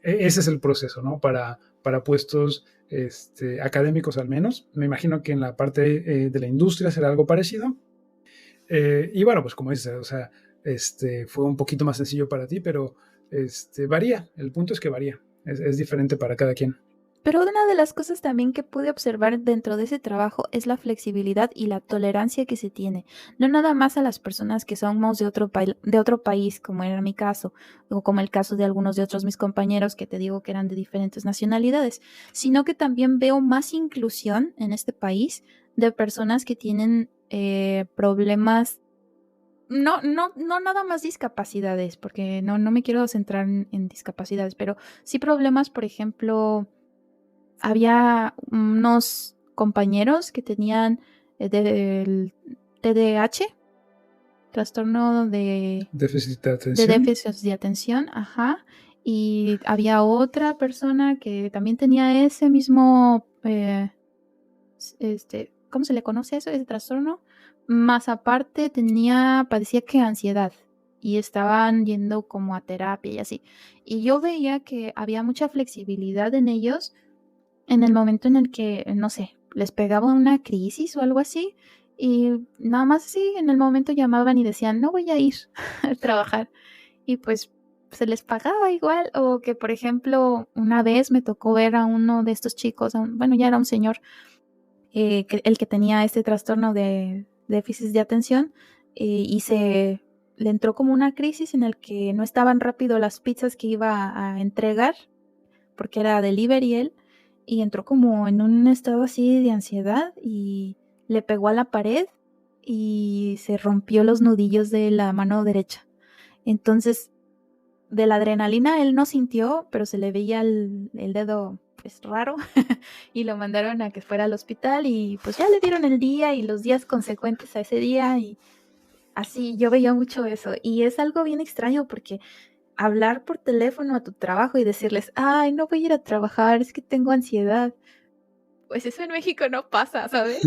es el proceso, ¿no? Para puestos académicos al menos. Me imagino que en la parte de la industria será algo parecido. Y bueno, pues como dices, o sea, fue un poquito más sencillo para ti, pero varía. El punto es que varía. Es diferente para cada quien. Pero una de las cosas también que pude observar dentro de ese trabajo es la flexibilidad y la tolerancia que se tiene. No nada más a las personas que somos de otro país, como era mi caso, o como el caso de algunos de otros mis compañeros que te digo que eran de diferentes nacionalidades, sino que también veo más inclusión en este país de personas que tienen problemas. No nada más discapacidades, porque no me quiero centrar en discapacidades, pero sí problemas, por ejemplo. Había unos compañeros que tenían del TDAH, trastorno de déficit de atención. déficit de atención, ajá. Y había otra persona que también tenía ese mismo, ¿cómo se le conoce eso? Ese trastorno. Más aparte padecía que ansiedad y estaban yendo como a terapia y así. Y yo veía que había mucha flexibilidad en ellos en el momento en el que, no sé, les pegaba una crisis o algo así, y nada más así, en el momento llamaban y decían, no voy a ir a trabajar, y pues se les pagaba igual, o que por ejemplo, una vez me tocó ver a uno de estos chicos, bueno, ya era un señor, el que tenía este trastorno de déficit de atención, y le entró como una crisis en el que no estaban rápido las pizzas que iba a entregar, porque era delivery él, y entró como en un estado así de ansiedad y le pegó a la pared y se rompió los nudillos de la mano derecha. Entonces, de la adrenalina él no sintió, pero se le veía el dedo pues raro y lo mandaron a que fuera al hospital y pues ya le dieron el día y los días consecuentes a ese día y así yo veía mucho eso y es algo bien extraño porque hablar por teléfono a tu trabajo y decirles, ay, no voy a ir a trabajar, es que tengo ansiedad. Pues eso en México no pasa, ¿sabes?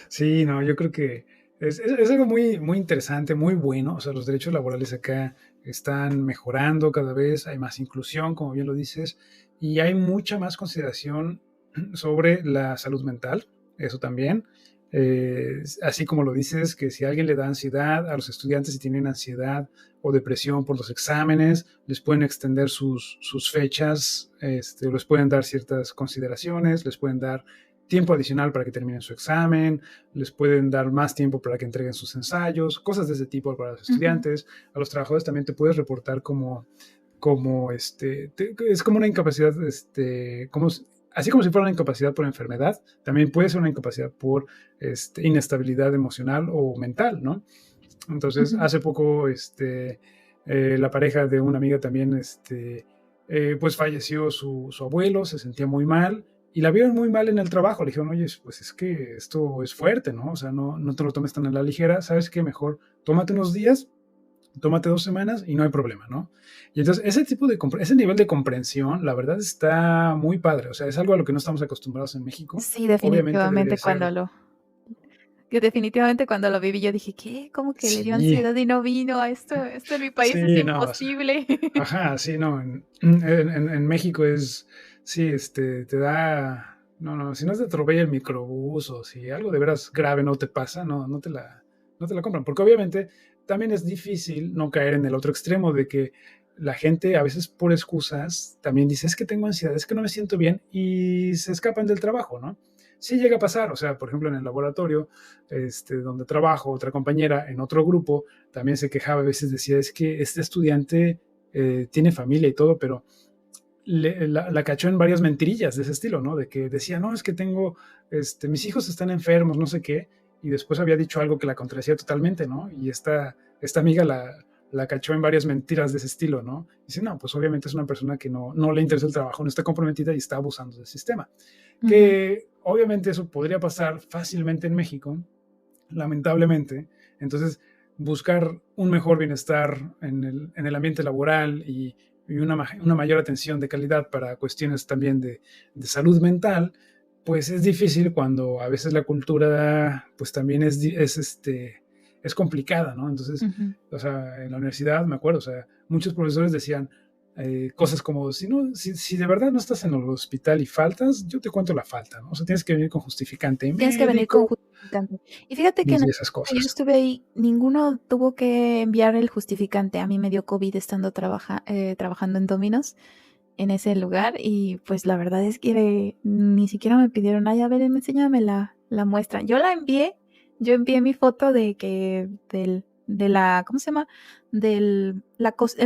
Sí, no, yo creo que es algo muy, muy interesante, muy bueno. O sea, los derechos laborales acá están mejorando cada vez, hay más inclusión, como bien lo dices, y hay mucha más consideración sobre la salud mental, eso también. Así como lo dices, que si a alguien le da ansiedad, a los estudiantes si tienen ansiedad o depresión por los exámenes, les pueden extender sus fechas, les pueden dar ciertas consideraciones, les pueden dar tiempo adicional para que terminen su examen, les pueden dar más tiempo para que entreguen sus ensayos, cosas de ese tipo para los Ujú. estudiantes. A los trabajadores también te puedes reportar es como una incapacidad, así como si fuera una incapacidad por enfermedad, también puede ser una incapacidad por inestabilidad emocional o mental, ¿no? Entonces, Ujú. hace poco, la pareja de una amiga también, pues falleció su abuelo, se sentía muy mal y la vieron muy mal en el trabajo. Le dijeron, oye, pues es que esto es fuerte, ¿no? O sea, no te lo tomes tan a la ligera, ¿sabes qué? Mejor tómate unos días, tómate 2 semanas y no hay problema, ¿no? Y entonces ese nivel de comprensión, la verdad está muy padre. O sea, es algo a lo que no estamos acostumbrados en México. Sí, Obviamente debería definitivamente ser, cuando lo viví, yo dije: "¿Qué? ¿Cómo que le dio sí, ansiedad y no vino? Esto en mi país es sí, no, imposible". ajá, sí, no, en México es, sí, te da, no, no, si no te atropella el microbús o si algo de veras grave no te pasa, no te la compran, porque obviamente también es difícil no caer en el otro extremo de que la gente a veces por excusas también dice, es que tengo ansiedad, es que no me siento bien y se escapan del trabajo, ¿no? Sí llega a pasar, o sea, por ejemplo, en el laboratorio, donde trabajo, otra compañera en otro grupo también se quejaba, a veces decía, es que este estudiante tiene familia y todo, pero la cachó en varias mentirillas de ese estilo, ¿no? De que decía, no, es que mis hijos están enfermos, no sé qué, y después había dicho algo que la contradecía totalmente, ¿no? Y esta amiga la cachó en varias mentiras de ese estilo, ¿no? Dice, no, pues obviamente es una persona que no le interesa el trabajo, no está comprometida y está abusando del sistema. Ujú, Que obviamente eso podría pasar fácilmente en México, lamentablemente. Entonces, buscar un mejor bienestar en el ambiente laboral y una mayor atención de calidad para cuestiones también de salud mental, pues es difícil cuando a veces la cultura pues también es complicada, ¿no? Entonces, ujú. o sea, en la universidad me acuerdo, o sea, muchos profesores decían cosas como, si de verdad no estás en el hospital y faltas, yo te cuento la falta, ¿no? O sea, tienes que venir con justificante Tienes que venir con médico justificante. Y fíjate que en el y esas tiempo que yo cosas. estuve ahí, ninguno tuvo que enviar el justificante. A mí me dio COVID estando trabajando en Domino's, en ese lugar, y pues la verdad es que ni siquiera me pidieron: "Ay, a ver, enséñame la muestra". Yo envié mi foto de que de la, ¿cómo se llama? El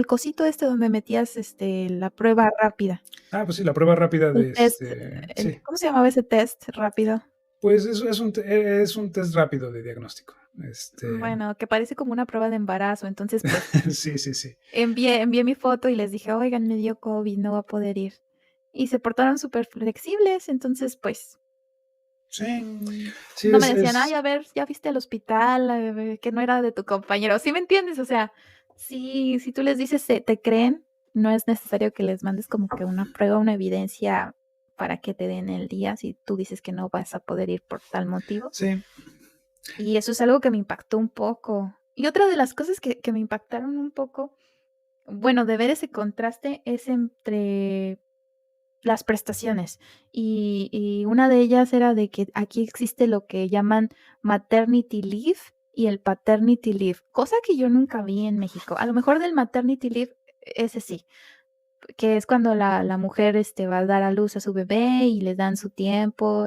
cosito este donde metías, la prueba rápida, Ah, pues sí, la prueba rápida el de test, sí, ¿cómo se llamaba ese test rápido? pues es un test rápido de diagnóstico. Bueno, que parece como una prueba de embarazo. Entonces, pues, Sí, sí, sí. envié mi foto y les dije: "Oigan, me dio COVID, no va a poder ir". Y se portaron súper flexibles. Entonces, pues, Sí, sí, no me decían: "Ay, a ver, ¿ya viste al hospital? Que no era de tu compañero", ¿sí me entiendes? O sea, sí, si tú les dices, te creen, no es necesario que les mandes como que una prueba, una evidencia para que te den el día, si tú dices que no vas a poder ir por tal motivo. sí, Y eso es algo que me impactó un poco. Y otra de las cosas que me impactaron un poco, bueno, de ver ese contraste es entre las prestaciones. Y una de ellas era de que aquí existe lo que llaman maternity leave y el paternity leave, cosa que yo nunca vi en México. A lo mejor del maternity leave, ese sí, que es cuando la mujer, va a dar a luz a su bebé y les dan su tiempo,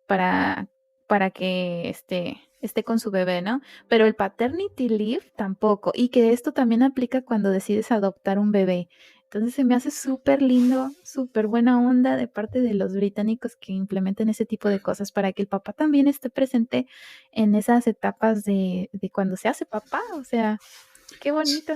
para para que, esté con su bebé, ¿no? Pero el paternity leave tampoco, y que esto también aplica cuando decides adoptar un bebé. Entonces se me hace súper lindo, súper buena onda de parte de los británicos que implementen ese tipo de cosas para que el papá también esté presente en esas etapas de cuando se hace papá. O sea, qué bonito.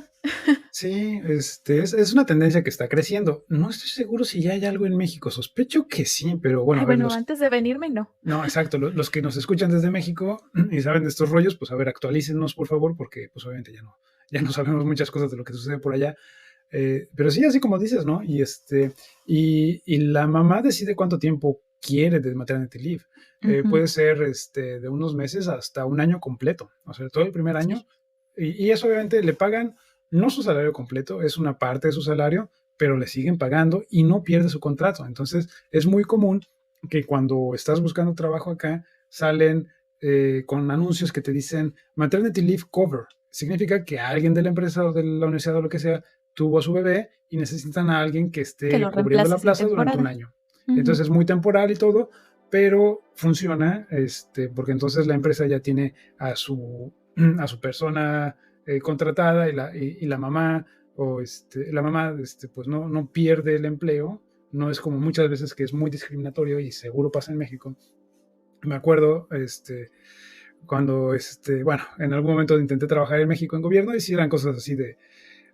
Sí, es una tendencia que está creciendo. No estoy seguro si ya hay algo en México. Sospecho que sí, pero bueno, Ay, a ver, bueno, antes de venirme, no. no, exacto, los que nos escuchan desde México y saben de estos rollos, pues a ver, actualícennos, por favor, porque pues obviamente ya no sabemos muchas cosas de lo que sucede por allá. Pero sí, así como dices, ¿no? Y la mamá decide cuánto tiempo quiere de maternity leave. Ujú, Puede ser de unos meses hasta un año completo, o sea, todo el primer año. sí, Y eso obviamente le pagan no su salario completo, es una parte de su salario, pero le siguen pagando y no pierde su contrato. Entonces, es muy común que cuando estás buscando trabajo acá, salen con anuncios que te dicen maternity leave cover. Significa que alguien de la empresa o de la universidad o lo que sea tuvo a su bebé y necesitan a alguien que que esté lo cubriendo la reemplaces en plaza durante un temporada. año. Ujú, Entonces es muy temporal y todo, pero funciona, porque entonces la empresa ya tiene a su persona contratada y la mamá pues no pierde el empleo. No es como muchas veces que es muy discriminatorio y seguro pasa en México. Me acuerdo, cuando, bueno, en algún momento intenté trabajar en México en gobierno y si eran cosas así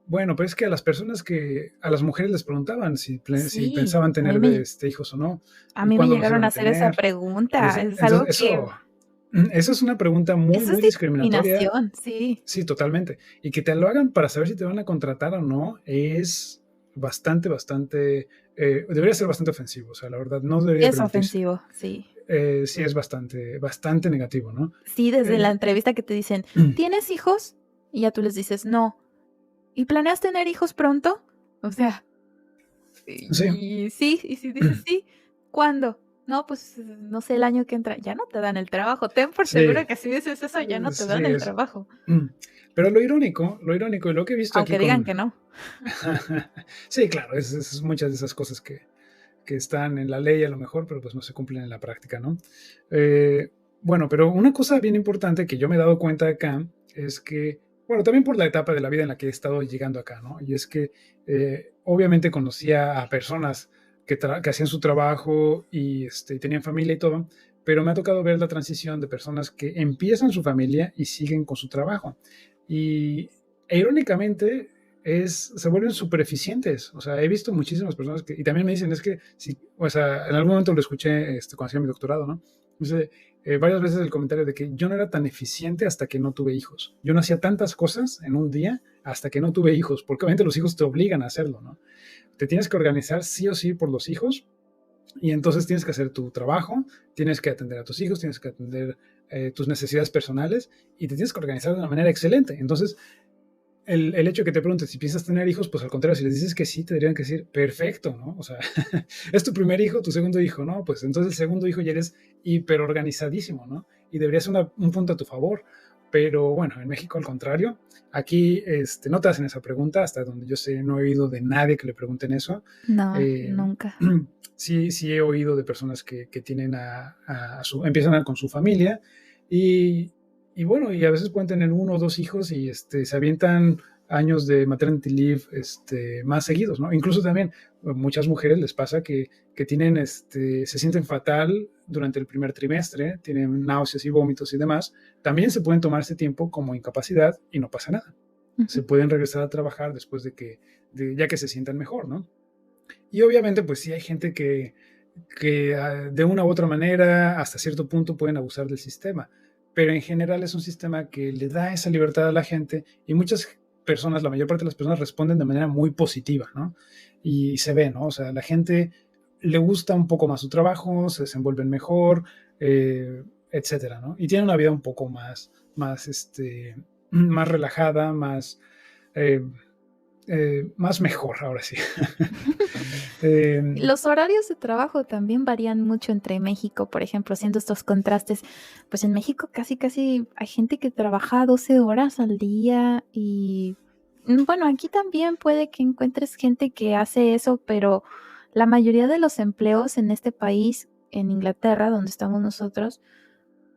bueno, pero es que a las mujeres les preguntaban si sí, pensaban a mí tener me, hijos o no a y mí me cuándo los llegaron iban a a hacer esa tener. pregunta. Es Entonces, algo que, eso es una pregunta muy, eso es muy discriminatoria. discriminación, sí. Sí, totalmente. Y que te lo hagan para saber si te van a contratar o no es bastante, bastante, debería ser bastante ofensivo. O sea, la verdad, no debería Es permitirse. ofensivo, sí. Sí, es bastante, bastante negativo, ¿no? Sí, desde la Eh, entrevista que te dicen, ¿tienes hijos? Y ya tú les dices, no. ¿Y planeas tener hijos pronto? O sea, sí, y sí, y si dices sí, ¿cuándo? No, pues no sé, el año que entra. Ya no te dan el trabajo. Ten por sí, seguro que si dices eso, ya no te sí, dan el trabajo. pero lo irónico y lo que he visto aquí Aunque digan que no. sí, claro, es muchas de esas cosas que están en la ley a lo mejor, pero pues no se cumplen en la práctica, ¿no? Eh, bueno, pero una cosa bien importante que yo me he dado cuenta acá es que, bueno, también por la etapa de la vida en la que he estado llegando acá, ¿no? Y es que obviamente conocía a personas que hacían su trabajo y tenían familia y todo, pero me ha tocado ver la transición de personas que empiezan su familia y siguen con su trabajo. Y irónicamente, se vuelven súper eficientes. O sea, he visto muchísimas personas y también me dicen, es que, sí, o sea, en algún momento lo escuché cuando hacía mi doctorado, ¿no? Dice, varias veces el comentario de que yo no era tan eficiente hasta que no tuve hijos. Yo no hacía tantas cosas en un día hasta que no tuve hijos, porque obviamente los hijos te obligan a hacerlo, ¿no? Te tienes que organizar sí o sí por los hijos y entonces tienes que hacer tu trabajo, tienes que atender a tus hijos, tienes que atender tus necesidades personales y te tienes que organizar de una manera excelente. Entonces, el hecho de que te preguntes si piensas tener hijos, pues al contrario, si les dices que sí, te deberían que decir, perfecto, ¿no? O sea, es tu primer hijo, tu segundo hijo, ¿no? Pues entonces el segundo hijo ya eres hiperorganizadísimo, ¿no? Y debería ser un punto a tu favor. Pero bueno, en México al contrario, aquí no te hacen esa pregunta, hasta donde yo sé, no he oído de nadie que le pregunten eso. No, Eh, nunca. sí he oído de personas que tienen empiezan con su familia y, y bueno, y a veces pueden tener uno o dos hijos y se avientan años de maternity leave más seguidos, ¿no? Incluso también muchas mujeres les pasa que tienen, se sienten fatal durante el primer trimestre, tienen náuseas y vómitos y demás, también se pueden tomar ese tiempo como incapacidad y no pasa nada. Se Ujú. pueden regresar a trabajar después ya que se sientan mejor, ¿no? Y obviamente, pues sí hay gente que de una u otra manera, hasta cierto punto, pueden abusar del sistema. Pero en general es un sistema que le da esa libertad a la gente y muchas personas, la mayor parte de las personas responden de manera muy positiva, ¿no? Y se ve, ¿no? O sea, a la gente le gusta un poco más su trabajo, se desenvuelven mejor, etcétera, ¿no? Y tienen una vida un poco más relajada, eh, más mejor, ahora sí. Eh, Los horarios de trabajo también varían mucho entre México, por ejemplo, siendo estos contrastes. Pues en México casi, casi hay gente que trabaja 12 horas al día y bueno, aquí también puede que encuentres gente que hace eso, pero la mayoría de los empleos en este país, en Inglaterra, donde estamos nosotros,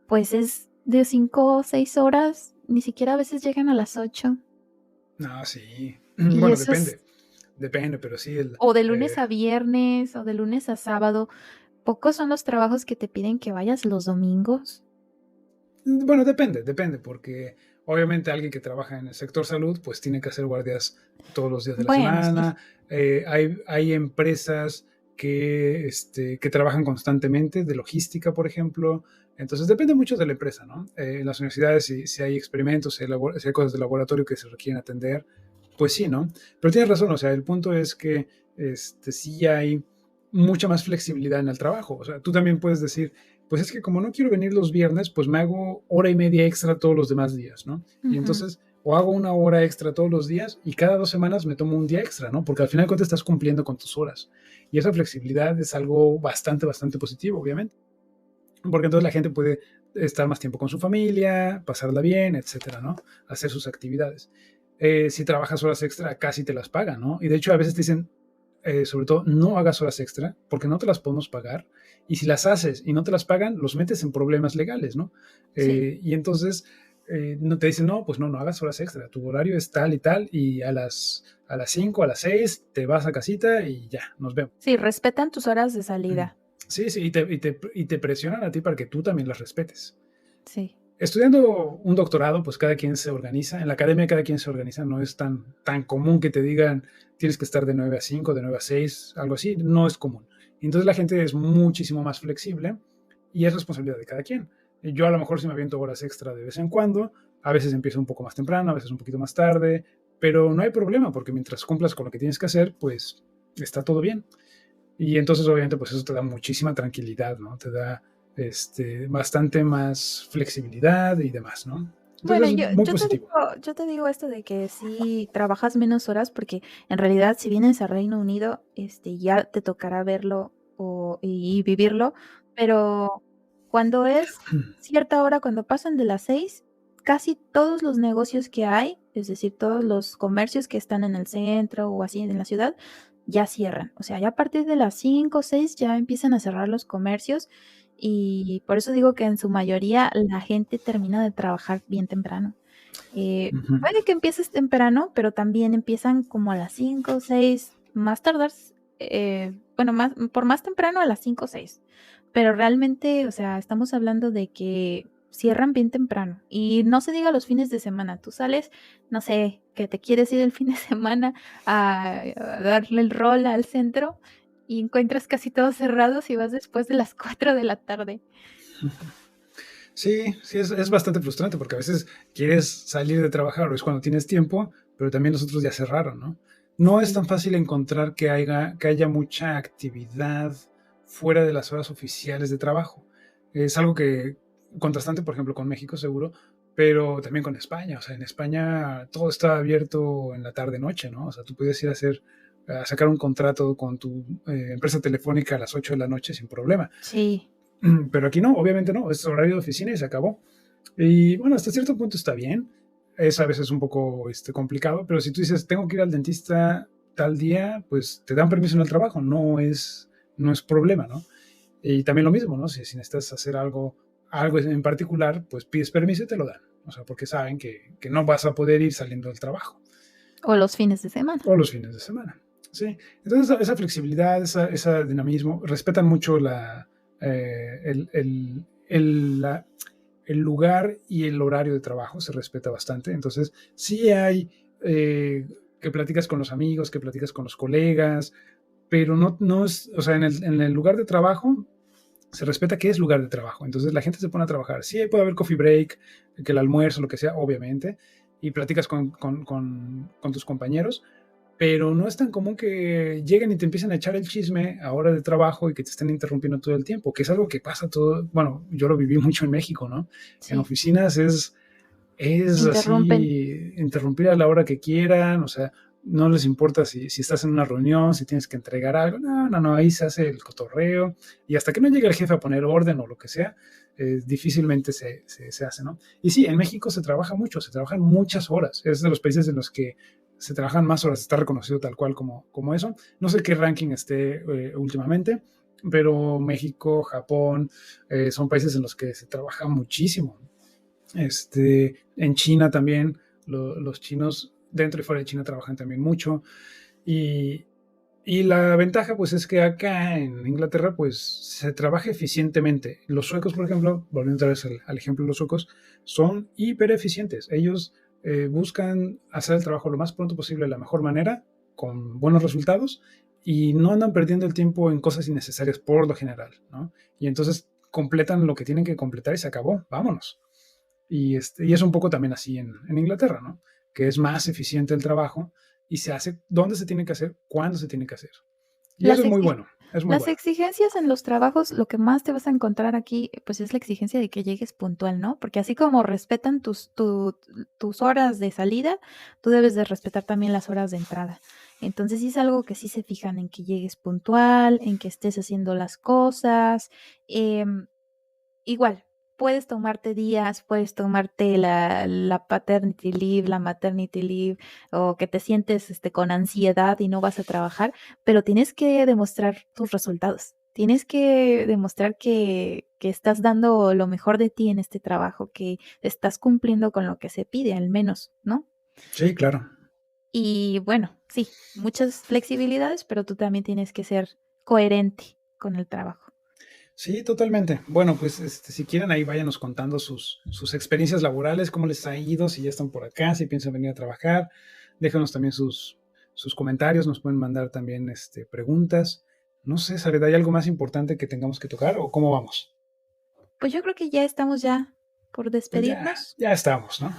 pues es de 5 o 6 horas, ni siquiera a veces llegan a las 8. no, sí. Y Bueno, eso es depende. depende, pero sí, O de lunes a viernes, o de lunes a sábado. ¿Pocos son los trabajos que te piden que vayas los domingos? bueno, depende, porque obviamente alguien que trabaja en el sector salud, pues tiene que hacer guardias todos los días de la Bueno, sí. semana. Hay empresas que trabajan constantemente, de logística, por ejemplo. Entonces depende mucho de la empresa, ¿no? En las universidades, si hay experimentos, si hay cosas de laboratorio que se requieren atender, pues sí, ¿no? Pero tienes razón, o sea, el punto es que sí hay mucha más flexibilidad en el trabajo. O sea, tú también puedes decir, pues es que como no quiero venir los viernes, pues me hago hora y media extra todos los demás días, ¿no? Y Ujú. entonces, o hago una hora extra todos los días y cada 2 semanas me tomo un día extra, ¿no? Porque al final de cuentas estás cumpliendo con tus horas. Y esa flexibilidad es algo bastante positivo, obviamente. Porque entonces la gente puede estar más tiempo con su familia, pasarla bien, etcétera, ¿no? Hacer sus actividades. Si trabajas horas extra, casi te las pagan, ¿no? Y de hecho a veces te dicen, sobre todo, no hagas horas extra porque no te las podemos pagar. Y si las haces y no te las pagan, los metes en problemas legales, ¿no? Sí. Y entonces no te dicen, no, pues no hagas horas extra. Tu horario es tal y tal y a las 5, a las 6 te vas a casita y ya, nos vemos. Sí, respetan tus horas de salida. Sí, y te presionan a ti para que tú también las respetes. Sí. Estudiando un doctorado, pues cada quien se organiza. En la academia cada quien se organiza. No es tan común que te digan tienes que estar de 9 a 5, de 9 a 6, algo así. No es común. Entonces la gente es muchísimo más flexible y es responsabilidad de cada quien. Yo a lo mejor sí me aviento horas extra de vez en cuando. A veces empiezo un poco más temprano, a veces un poquito más tarde. Pero no hay problema porque mientras cumplas con lo que tienes que hacer, pues está todo bien. Y entonces obviamente pues eso te da muchísima tranquilidad, ¿no? Te da bastante más flexibilidad y demás, ¿no? Bueno, Entonces es muy positivo. yo te digo esto de que sí trabajas menos horas porque en realidad si vienes a Reino Unido, ya te tocará verlo y vivirlo, pero cuando es cierta hora, cuando pasan de las 6, casi todos los negocios que hay, es decir, todos los comercios que están en el centro o así en la ciudad, ya cierran. O sea, ya a partir de las 5 o 6 ya empiezan a cerrar los comercios y por eso digo que en su mayoría la gente termina de trabajar bien temprano. Ujú. Puede que empieces temprano, pero también empiezan como a las 5 o 6, más tardar, bueno, por más temprano a las 5 o 6. Pero realmente, o sea, estamos hablando de que cierran bien temprano. Y no se diga los fines de semana. Tú sales, no sé, que te quieres ir el fin de semana a darle el rol al centro y encuentras casi todos cerrados y vas después de las 4 de la tarde. Sí, es bastante frustrante porque a veces quieres salir de trabajar o es cuando tienes tiempo, pero también los otros ya cerraron, ¿no? No es Sí. tan fácil encontrar que haya mucha actividad fuera de las horas oficiales de trabajo. Es algo que contrastante, por ejemplo, con México seguro, pero también con España. O sea, en España todo está abierto en la tarde-noche, ¿no? O sea, tú puedes ir a sacar un contrato con tu empresa telefónica a las 8 de la noche sin problema. Sí. Pero aquí no, obviamente no, es horario de oficina y se acabó. Y bueno, hasta cierto punto está bien. Es a veces un poco complicado, pero si tú dices, tengo que ir al dentista tal día, pues te dan permiso en el trabajo, no es problema, ¿no? Y también lo mismo, ¿no? Si necesitas hacer algo en particular, pues pides permiso y te lo dan. O sea, porque saben que no vas a poder ir saliendo del trabajo O los fines de semana. o los fines de semana. Sí, entonces esa flexibilidad, ese dinamismo, respetan mucho el lugar y el horario de trabajo, se respeta bastante. Entonces, sí hay que platicas con los amigos, que platicas con los colegas, pero no es, o sea, en el lugar de trabajo se respeta que es lugar de trabajo. Entonces la gente se pone a trabajar. Sí, puede haber coffee break, que el almuerzo, lo que sea, obviamente, y platicas con tus compañeros, pero no es tan común que lleguen y te empiecen a echar el chisme a hora de trabajo y que te estén interrumpiendo todo el tiempo, que es algo que pasa todo, bueno, yo lo viví mucho en México, ¿no? En Sí. oficinas es Interrumpen. así, interrumpir a la hora que quieran, o sea, no les importa si estás en una reunión, si tienes que entregar algo, no, ahí se hace el cotorreo y hasta que no llegue el jefe a poner orden o lo que sea, difícilmente se hace, ¿no? Y sí, en México se trabaja mucho, se trabajan muchas horas, es de los países en los que se trabajan más horas, está reconocido tal cual como eso. No sé qué ranking esté últimamente, pero México, Japón, son países en los que se trabaja muchísimo. En China también, los chinos dentro y fuera de China trabajan también mucho. Y, y la ventaja, pues, es que acá en Inglaterra, pues, se trabaja eficientemente. Los suecos, por ejemplo, volviendo otra vez al ejemplo de los suecos, son hiper eficientes. Ellos buscan hacer el trabajo lo más pronto posible, de la mejor manera, con buenos resultados, y no andan perdiendo el tiempo en cosas innecesarias por lo general, ¿no? Y entonces completan lo que tienen que completar y se acabó, vámonos. Y es un poco también así en Inglaterra, ¿no? Que es más eficiente el trabajo y se hace donde se tiene que hacer, cuándo se tiene que hacer. Y eso Las es muy exi bueno, es muy Las bueno. exigencias en los trabajos, lo que más te vas a encontrar aquí, pues, es la exigencia de que llegues puntual, ¿no? Porque así como respetan tus horas de salida, tú debes de respetar también las horas de entrada. Entonces, sí es algo que sí se fijan en que llegues puntual, en que estés haciendo las cosas, em igual, puedes tomarte días, puedes tomarte la paternity leave, la maternity leave, o que te sientes, con ansiedad y no vas a trabajar, pero tienes que demostrar tus resultados. Tienes que demostrar que estás dando lo mejor de ti en este trabajo, que estás cumpliendo con lo que se pide, al menos, ¿no? Sí, claro. Y bueno, sí, muchas flexibilidades, pero tú también tienes que ser coherente con el trabajo. Sí, totalmente. Bueno, pues si quieren ahí váyanos contando sus experiencias laborales, cómo les ha ido, si ya están por acá, si piensan venir a trabajar. Déjanos también sus comentarios, nos pueden mandar también preguntas. No sé, Sared, ¿hay algo más importante que tengamos que tocar o cómo vamos? Pues yo creo que ya estamos ya por Pues ya, despedirnos. ya estamos, ¿no?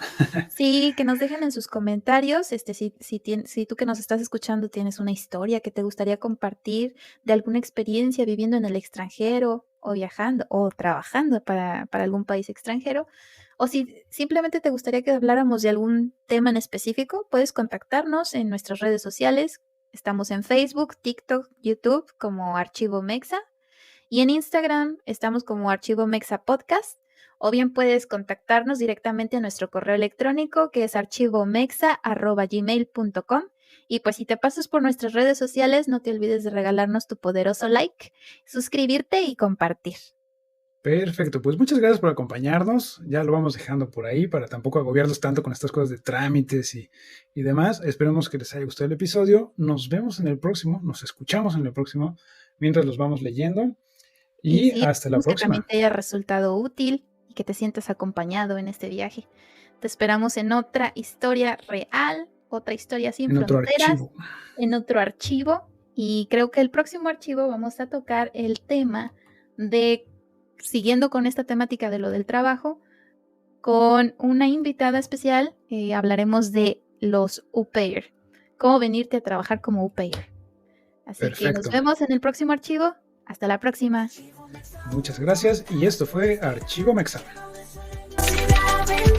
Sí, que nos dejen en sus comentarios, si tú que nos estás escuchando tienes una historia que te gustaría compartir de alguna experiencia viviendo en el extranjero o viajando o trabajando para algún país extranjero, o si simplemente te gustaría que habláramos de algún tema en específico, puedes contactarnos en nuestras redes sociales. Estamos en Facebook, TikTok, YouTube como Archivo Mexa. Y en Instagram estamos como Archivo Mexa Podcast, o bien puedes contactarnos directamente a nuestro correo electrónico que es archivomexa@gmail.com. Y pues si te pasas por nuestras redes sociales, no te olvides de regalarnos tu poderoso like, suscribirte y compartir. Perfecto, pues muchas gracias por acompañarnos. Ya lo vamos dejando por ahí para tampoco agobiarlos tanto con estas cosas de trámites y demás. Esperemos que les haya gustado el episodio. Nos vemos en el próximo, nos escuchamos en el próximo mientras los vamos leyendo. Y Y sí, hasta la esperemos que también próxima. te haya resultado útil y que te sientas acompañado en este viaje. Te esperamos en otra historia real, otra historia sin En otro fronteras, archivo. en otro archivo. Y creo que el próximo archivo vamos a tocar el tema de, siguiendo con esta temática de lo del trabajo, con una invitada especial, hablaremos de los au pair, cómo venirte a trabajar como au pair. Así que nos Perfecto. vemos en el próximo archivo. Hasta la próxima. Muchas gracias. Y esto fue Archivo Mexa. Si la ven